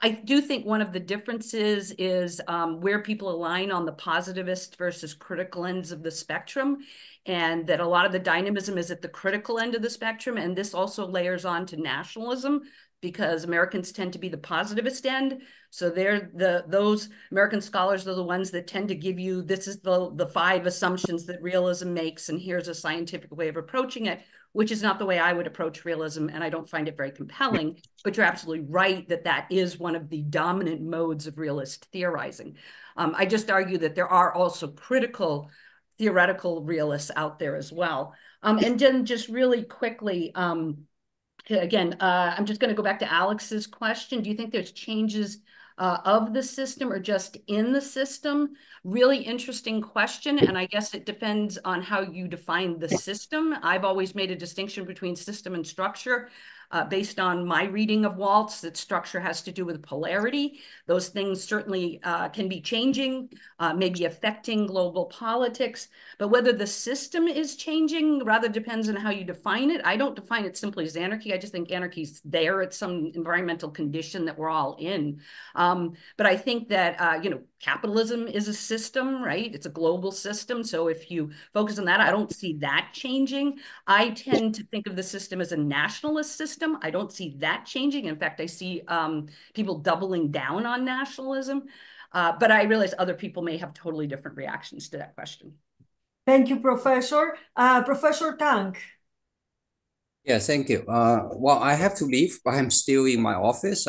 I do think one of the differences is where people align on the positivist versus critical ends of the spectrum, and that a lot of the dynamism is at the critical end of the spectrum. And this also layers on to nationalism, because Americans tend to be the positivist end. So those American scholars are the ones that tend to give you, this is the 5 assumptions that realism makes, and here's a scientific way of approaching it, which is not the way I would approach realism, and I don't find it very compelling. But you're absolutely right that that is one of the dominant modes of realist theorizing. I just argue that there are also critical theoretical realists out there as well. And then just really quickly, again, I'm just going to go back to Alex's question. Do you think there's changes of the system or just in the system? Really interesting question. And I guess it depends on how you define the system. I've always made a distinction between system and structure. Based on my reading of Waltz, that structure has to do with polarity. Those things certainly can be changing, maybe affecting global politics, but whether the system is changing rather depends on how you define it. I don't define it simply as anarchy. I just think anarchy's there. It's some environmental condition that we're all in. But I think that, capitalism is a system, right? It's a global system. So if you focus on that, I don't see that changing. I tend to think of the system as a nationalist system. I don't see that changing. In fact, I see people doubling down on nationalism. But I realize other people may have totally different reactions to that question. Thank you, Professor. Professor Tang. Yeah, thank you. Well, I have to leave, but I'm still in my office.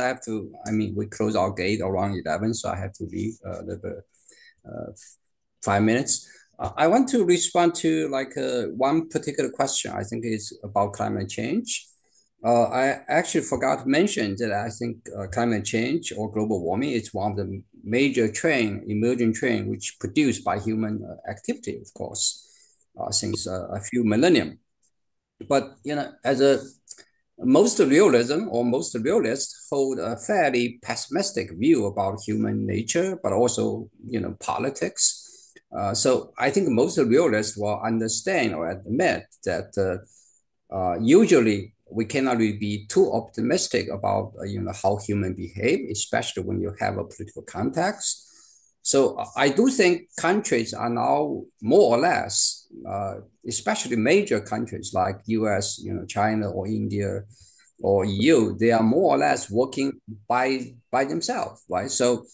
We close our gate around 11, so I have to leave 5 minutes. I want to respond to one particular question. I think it's about climate change. I actually forgot to mention that I think climate change or global warming is one of the major emerging trend, which produced by human activity, of course, since a few millennium. But, most realists hold a fairly pessimistic view about human nature, but also, politics. So I think most realists will understand or admit that usually we cannot really be too optimistic about, how humans behave, especially when you have a political context. So I do think countries are now more or less, especially major countries like US, China or India or EU, they are more or less working by themselves, right? So,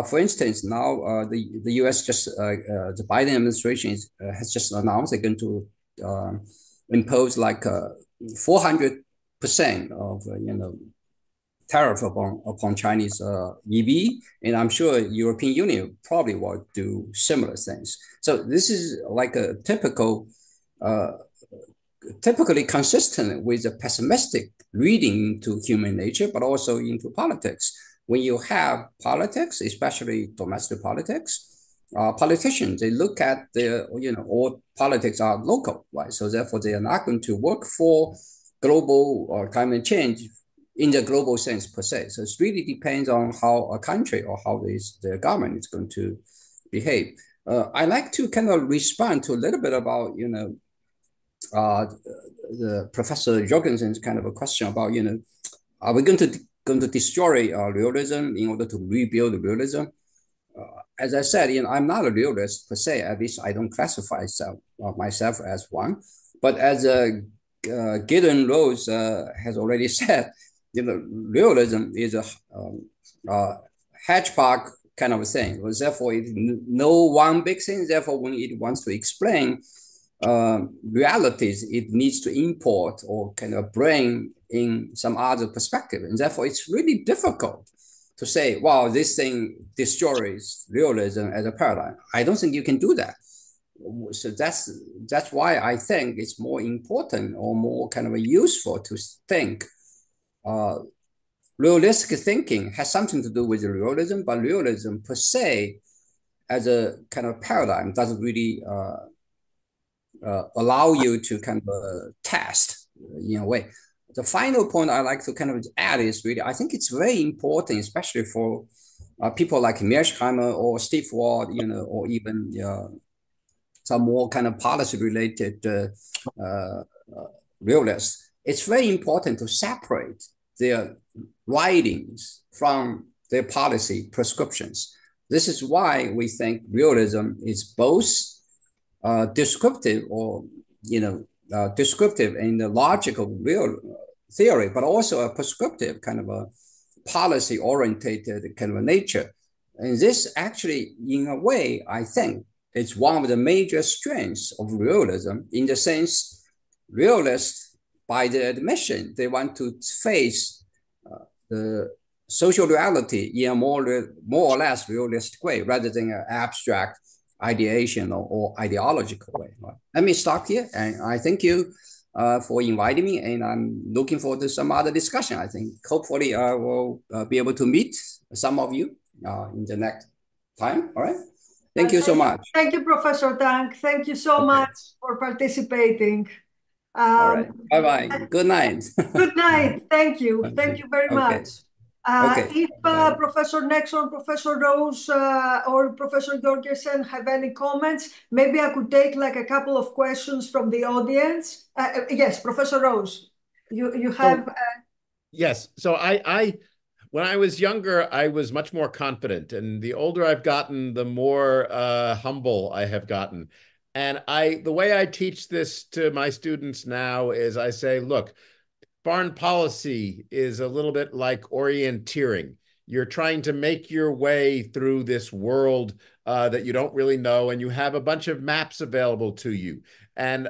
for instance, now the US the Biden administration has just announced they're going to impose 400% of tariff upon Chinese EV, and I'm sure European Union probably will do similar things. So this is like a typically consistent with a pessimistic reading into human nature, but also into politics. When you have politics, especially domestic politics, politicians, they look at all politics are local, right? So therefore they are not going to work for global or climate change in the global sense per se. So it really depends on how a country or how the government is going to behave. I like to kind of respond to a little bit about, the Professor Jørgensen's kind of a question about, are we going to destroy realism in order to rebuild realism? As I said, I'm not a realist per se. At least I don't classify myself as one. But as Gideon Rose has already said, realism is a hedgehog kind of a thing. Therefore, it's no one big thing. Therefore, when it wants to explain realities, it needs to import or kind of bring in some other perspective. And therefore, it's really difficult to say, wow, this thing destroys realism as a paradigm. I don't think you can do that. So that's why I think it's more important or more kind of useful to think realistic thinking has something to do with realism, but realism per se as a kind of paradigm doesn't really allow you to kind of test in a way. The final point I like to kind of add is really, I think it's very important, especially for people like Mearsheimer or Steve Ward, or even some more kind of policy-related realists. It's very important to separate their writings from their policy prescriptions. This is why we think realism is both descriptive or, descriptive in the logical real theory, but also a prescriptive kind of a policy-orientated kind of a nature. And this actually, in a way, I think it's one of the major strengths of realism, in the sense realists, by their admission, they want to face the social reality in a more or less realistic way, rather than an abstract ideation or ideological way. Let me stop here, and I thank you for inviting me, and I'm looking forward to some other discussion. I think hopefully I will be able to meet some of you in the next time. All right. Thank you so much. Thank you, Professor Tang. Thank you so much for participating. All right. Bye-bye. Good night. Good night. Thank you. Thank you very much. If Professor Nexon, Professor Rose, or Professor Jørgensen have any comments, maybe I could take like a couple of questions from the audience. Yes, Professor Rose, you have... Yes. So when I was younger, I was much more confident, and the older I've gotten, the more humble I have gotten. And the way I teach this to my students now is I say, look, foreign policy is a little bit like orienteering. You're trying to make your way through this world that you don't really know, and you have a bunch of maps available to you. And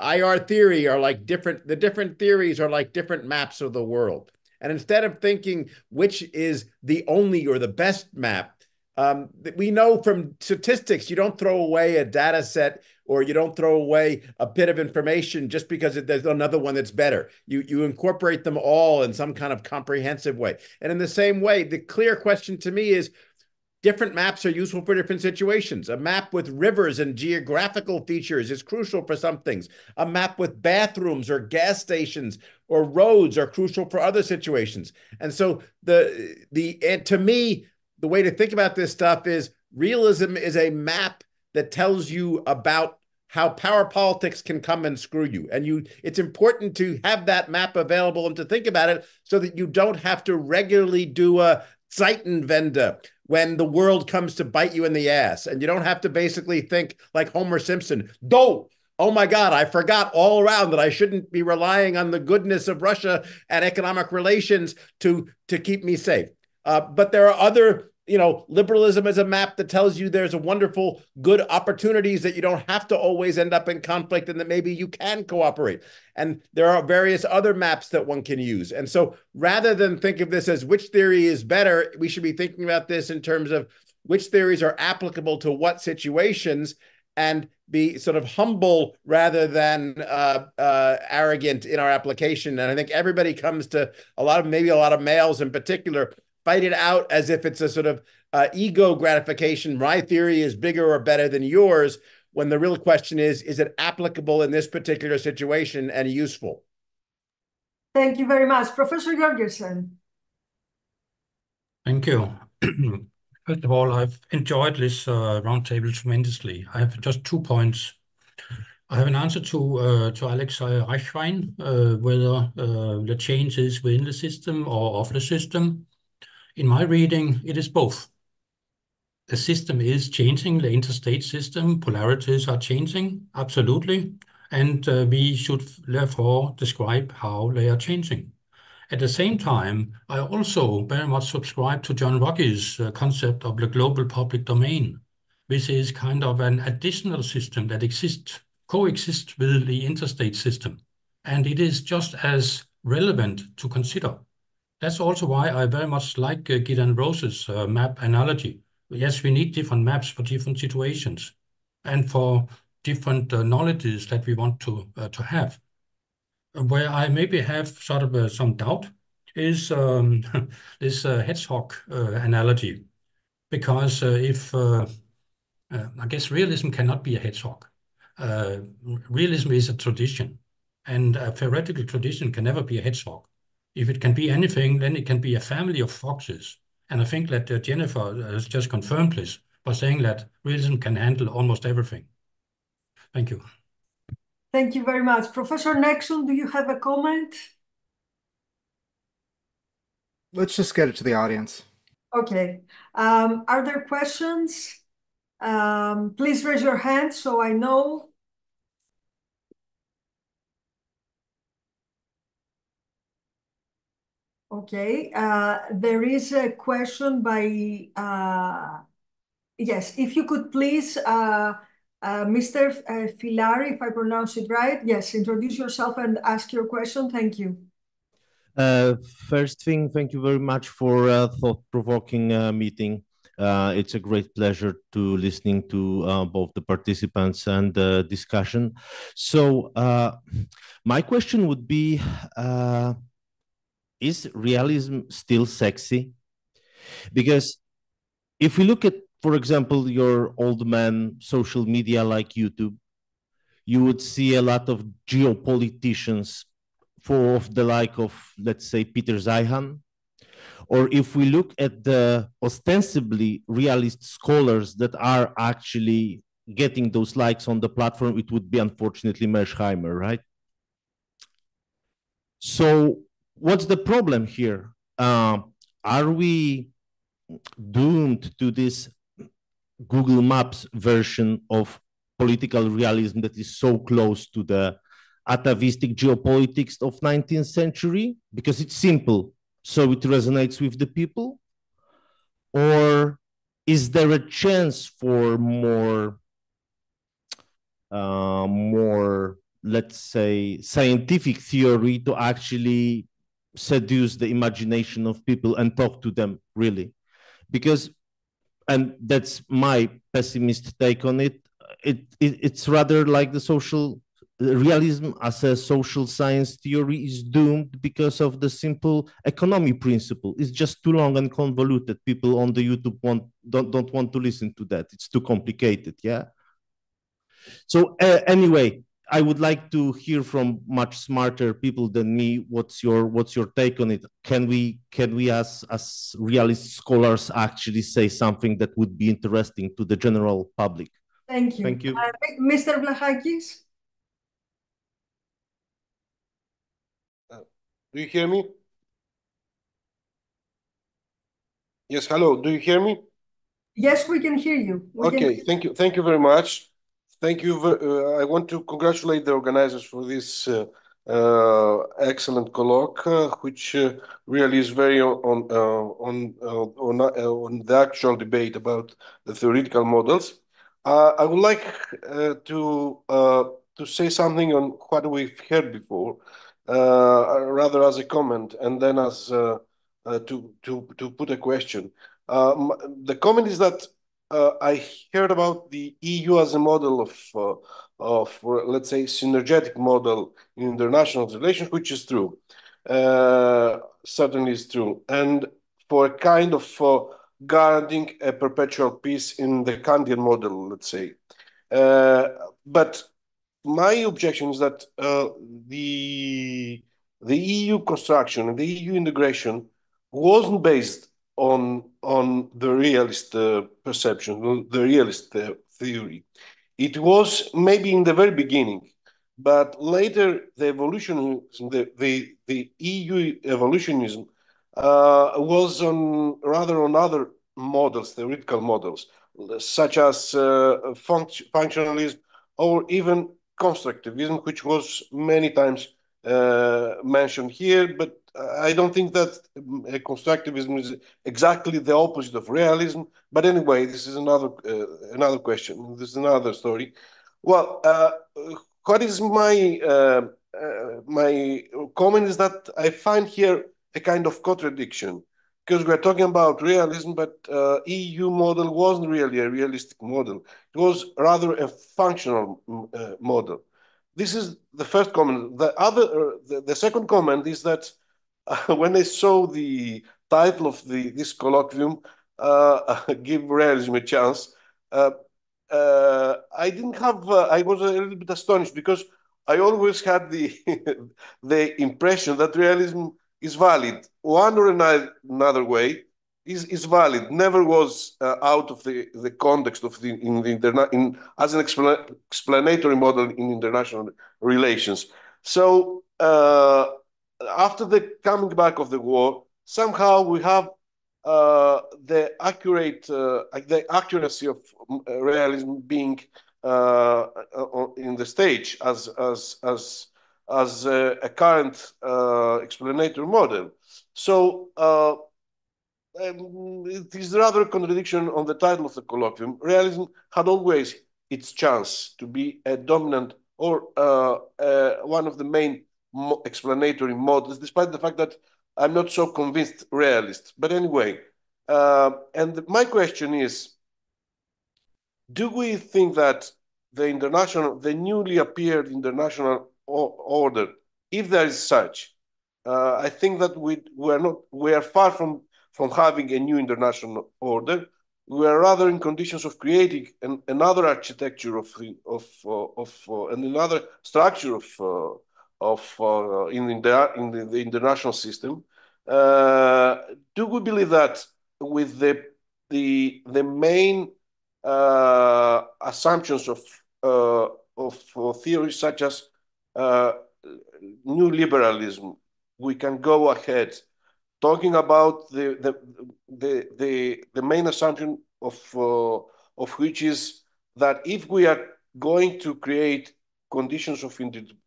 IR theory are like the different theories are like different maps of the world. And instead of thinking which is the only or the best map, we know from statistics, you don't throw away a data set or you don't throw away a bit of information just because there's another one that's better. You incorporate them all in some kind of comprehensive way. And in the same way, the clear question to me is, different maps are useful for different situations. A map with rivers and geographical features is crucial for some things. A map with bathrooms or gas stations or roads are crucial for other situations. And so to me, the way to think about this stuff is realism is a map that tells you about how power politics can come and screw you. And it's important to have that map available and to think about it so that you don't have to regularly do a Zeitenwende when the world comes to bite you in the ass. And you don't have to basically think like Homer Simpson, oh my God, I forgot all around that I shouldn't be relying on the goodness of Russia and economic relations to keep me safe. But there are other, liberalism is a map that tells you there's a wonderful, good opportunities that you don't have to always end up in conflict and that maybe you can cooperate. And there are various other maps that one can use. And so rather than think of this as which theory is better, we should be thinking about this in terms of which theories are applicable to what situations, and be sort of humble rather than arrogant in our application. And I think everybody comes to maybe a lot of males in particular, fight it out as if it's a sort of ego gratification. My theory is bigger or better than yours, when the real question is it applicable in this particular situation and useful? Thank you very much. Professor Jørgensen. Thank you. First of all, I've enjoyed this roundtable tremendously. I have just 2 points. I have an answer to Alex Reichwein, whether the change is within the system or of the system. In my reading, it is both. The system is changing, the interstate system, polarities are changing, absolutely, and we should therefore describe how they are changing. At the same time, I also very much subscribe to John Ruggies' concept of the global public domain, which is kind of an additional system that coexists with the interstate system, and it is just as relevant to consider. That's also why I very much like Gideon Rose's map analogy. Yes, we need different maps for different situations and for different knowledges that we want to have. Where I maybe have sort of some doubt is this hedgehog analogy, because I guess realism cannot be a hedgehog. Realism is a tradition, and a theoretical tradition can never be a hedgehog. If it can be anything, then it can be a family of foxes. And I think that Jennifer has just confirmed this by saying that realism can handle almost everything. Thank you. Thank you very much. Professor Nexon, do you have a comment? Let's just get it to the audience. Okay. Are there questions? Please raise your hand so I know. Okay. There is a question by, yes, if you could please, Mr. Filari, if I pronounce it right. Yes, introduce yourself and ask your question. Thank you. First thing, thank you very much for a thought-provoking meeting. It's a great pleasure to listening to both the participants and the discussion. So my question would be, is realism still sexy? Because if we look at, for example, your old man social media like YouTube, you would see a lot of geopoliticians for the like of, let's say, Peter Zeihan. Or if we look at the ostensibly realist scholars that are actually getting those likes on the platform, it would be unfortunately Mersheimer, right? So what's the problem here? Are we doomed to this Google Maps version of political realism that is so close to the atavistic geopolitics of 19th century? Because it's simple, so it resonates with the people? Or is there a chance for more, let's say, scientific theory to actually seduce the imagination of people and talk to them, really? Because, and that's my pessimist take on it, it's rather like the social realism as a social science theory is doomed because of the simple economy principle. It's just too long and convoluted. People on the YouTube don't want to listen to that. It's too complicated, yeah? So anyway, I would like to hear from much smarter people than me. What's your take on it? Can we as realist scholars actually say something that would be interesting to the general public? Thank you. Thank you. Mr. Vlachakis? Do you hear me? Yes, hello. Do you hear me? Yes, we can hear you. Okay, thank you. Thank you very much. Thank you. I want to congratulate the organizers for this excellent colloque, which really is very on the actual debate about the theoretical models. I would like to say something on what we've heard before, rather as a comment, and then as to put a question. The comment is that I heard about the EU as a model of let's say, synergetic model in international relations, which is true, certainly is true, and for a kind of guaranteeing a perpetual peace in the Kantian model, let's say. But my objection is that the EU construction and the EU integration wasn't based on the realist perception, the realist theory. It was maybe in the very beginning, but later the evolutionism, the EU evolutionism was rather on other models, theoretical models, such as functionalism or even constructivism, which was many times mentioned here, but I don't think that constructivism is exactly the opposite of realism. But anyway, this is another question. This is another story. Well, what is my my comment is that I find here a kind of contradiction, because we're talking about realism, but EU model wasn't really a realistic model. It was rather a functional model. This is the first comment. The second comment is that when I saw the title of this colloquium, give realism a chance, I didn't have. I was a little bit astonished because I always had the the impression that realism is valid one or another way is valid. Never was out of the context of as an explanatory model in international relations. So after the coming back of the war, somehow we have the accuracy of realism being in the stage as a current explanatory model. So it is rather a contradiction on the title of the colloquium. Realism had always its chance to be a dominant or one of the main explanatory models, despite the fact that I'm not so convinced realist. But anyway, and my question is, do we think that the newly appeared international order, if there is such, I think that we are far from having a new international order. We are rather in conditions of creating another architecture and another structure in the international system. Do we believe that with the main assumptions of theories such as new liberalism, we can go ahead talking about the main assumption of which is that if we are going to create conditions of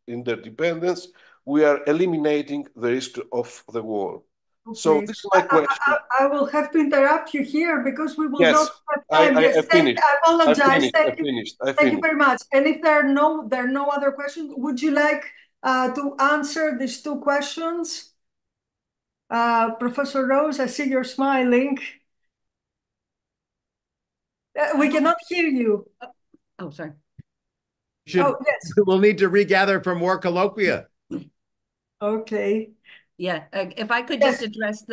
interdependence, we are eliminating the risk of the war. Okay. So this is my question. I will have to interrupt you here because we will yes, not have time. I finished. I apologize. Thank you very much. And if there are no other questions, would you like to answer these two questions? Professor Rose, I see you're smiling. We cannot hear you. Oh, sorry. Yes. We'll need to regather for more colloquia. Okay. Yeah, if I could just address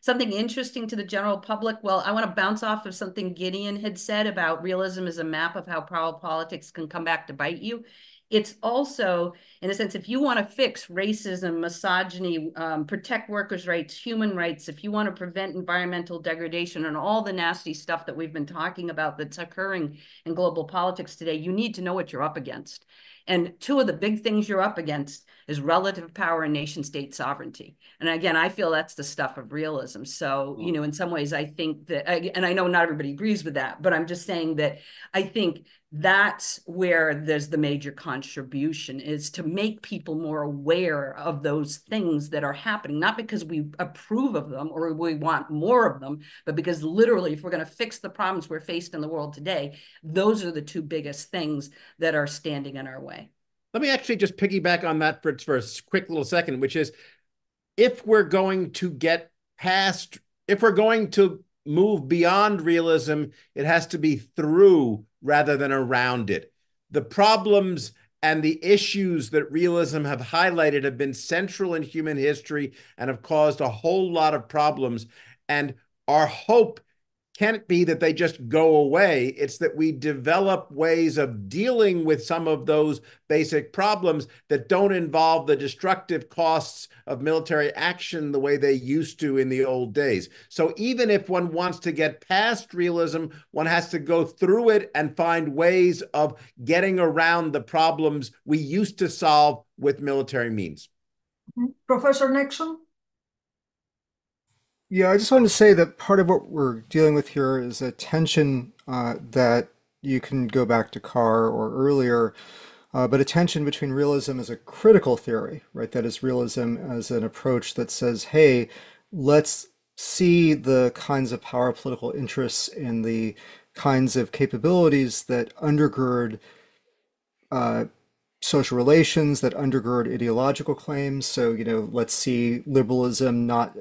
something interesting to the general public. Well, I want to bounce off of something Gideon had said about realism as a map of how power politics can come back to bite you. It's also, in a sense, if you want to fix racism, misogyny, protect workers' rights, human rights, if you want to prevent environmental degradation and all the nasty stuff that we've been talking about that's occurring in global politics today, you need to know what you're up against. And two of the big things you're up against is relative power and nation state sovereignty. And again, I feel that's the stuff of realism. So, you know, in some ways, I think that, and I know not everybody agrees with that, but I'm just saying that I think that's where there's the major contribution, is to make people more aware of those things that are happening, not because we approve of them or we want more of them, but because literally, if we're going to fix the problems we're faced in the world today, those are the two biggest things that are standing in our way. Let me actually just piggyback on that for a quick little second, which is, if we're going to move beyond realism, it has to be through rather than around it. The problems and the issues that realism have highlighted have been central in human history and have caused a whole lot of problems. And our hope can't be that they just go away. It's that we develop ways of dealing with some of those basic problems that don't involve the destructive costs of military action the way they used to in the old days. So even if one wants to get past realism, one has to go through it and find ways of getting around the problems we used to solve with military means. Professor Nixon? Yeah, I just wanted to say that part of what we're dealing with here is a tension that you can go back to Carr or earlier, but a tension between realism as a critical theory, right? That is, realism as an approach that says, hey, let's see the kinds of power political interests and the kinds of capabilities that undergird social relations that undergird ideological claims. So, let's see liberalism not,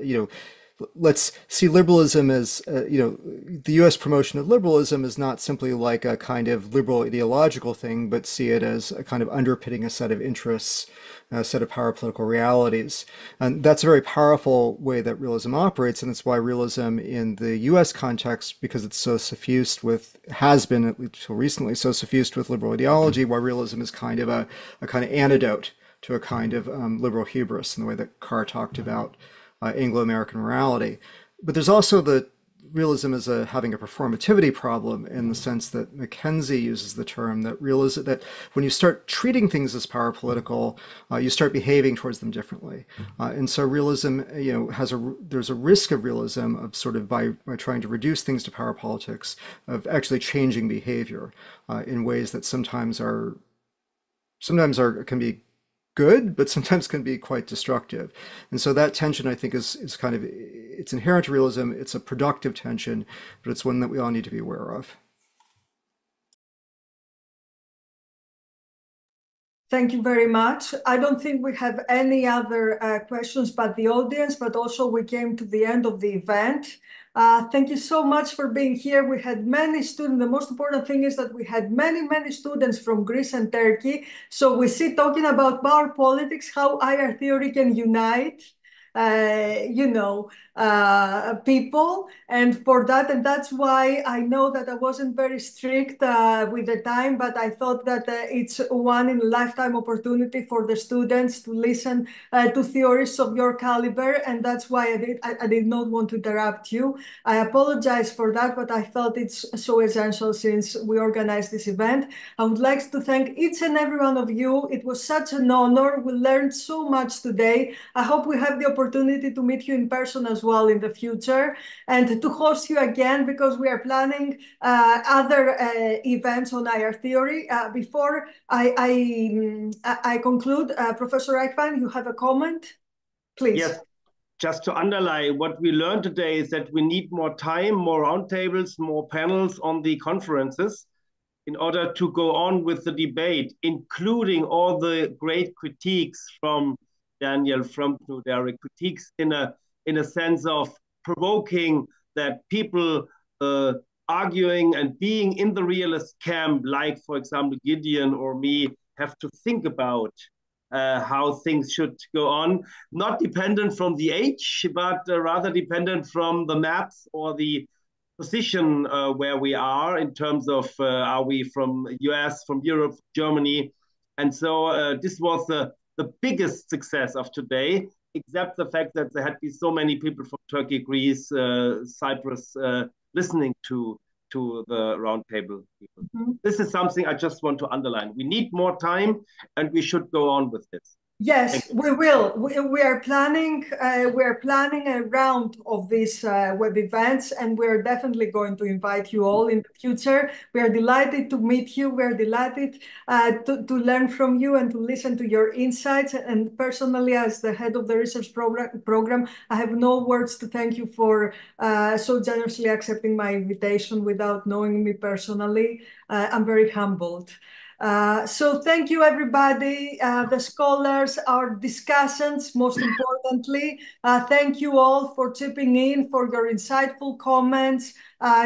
let's see liberalism as, the US promotion of liberalism is not simply like a kind of liberal ideological thing, but see it as a kind of underpinning a set of interests, a set of power political realities. And that's a very powerful way that realism operates. And that's why realism in the US context, because it's so suffused with, has been at least until recently, so suffused with liberal ideology, why realism is kind of a kind of antidote to a kind of liberal hubris in the way that Carr talked about Anglo-American morality. But there's also the realism as having a performativity problem in the sense that Mackenzie uses the term that realism, that when you start treating things as power political, you start behaving towards them differently. And so realism, there's a risk of realism of sort of by trying to reduce things to power politics, of actually changing behavior in ways that sometimes can be good, but sometimes can be quite destructive. And so that tension, I think, is kind of, it's inherent to realism. It's a productive tension, but it's one that we all need to be aware of. Thank you very much. I don't think we have any other questions but the audience, but also we came to the end of the event. Thank you so much for being here. We had many students. The most important thing is that we had many students from Greece and Turkey. So we see talking about power politics, how IR theory can unite people, and for that, and that's why I know that I wasn't very strict with the time, but I thought that it's one in a lifetime opportunity for the students to listen to theorists of your caliber, and that's why I did not want to interrupt you. I apologize for that, but I felt it's so essential since we organized this event. I would like to thank each and every one of you. It was such an honor. We learned so much today. I hope we have the opportunity to meet you in person as well in the future, and to host you again, because we are planning other events on IR theory. Before I conclude, Professor Eichmann, you have a comment? Please. Yes, just to underline, what we learned today is that we need more time, more roundtables, more panels on the conferences in order to go on with the debate, including all the great critiques from Daniel, from Knud, Erik, critiques in a sense of provoking that people arguing and being in the realist camp, like, for example, Gideon or me, have to think about how things should go on, not dependent from the age, but rather dependent from the maps or the position where we are in terms of are we from US, from Europe, Germany. And so this was the biggest success of today, except the fact that there had been so many people from Turkey, Greece, Cyprus listening to the roundtable people. Mm-hmm. This is something I just want to underline. We need more time, and we should go on with this. Yes, we will. We are planning a round of these web events, and we're definitely going to invite you all in the future. We are delighted to meet you. We're delighted to learn from you and to listen to your insights. And personally, as the head of the research program, I have no words to thank you for so generously accepting my invitation without knowing me personally. I'm very humbled. So thank you, everybody, the scholars, our discussants, most importantly. Thank you all for chipping in, for your insightful comments,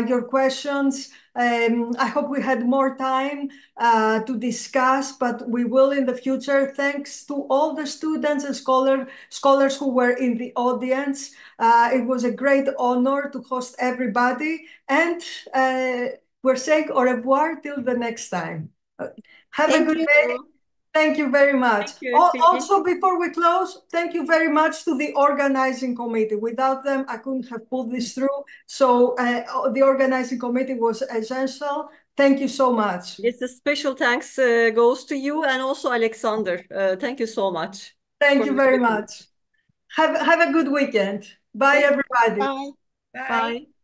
your questions. I hope we had more time to discuss, but we will in the future. Thanks to all the students and scholars who were in the audience. It was a great honor to host everybody, and we're saying au revoir till the next time. Have a good day. Thank you very much. Also, before we close, thank you very much to the organizing committee. Without them, I couldn't have pulled this through. So the organizing committee was essential. Thank you so much. Yes, a special thanks goes to you and also Alexander. Thank you so much. Thank you very much. Have a good weekend. Bye, everybody. Bye. Bye.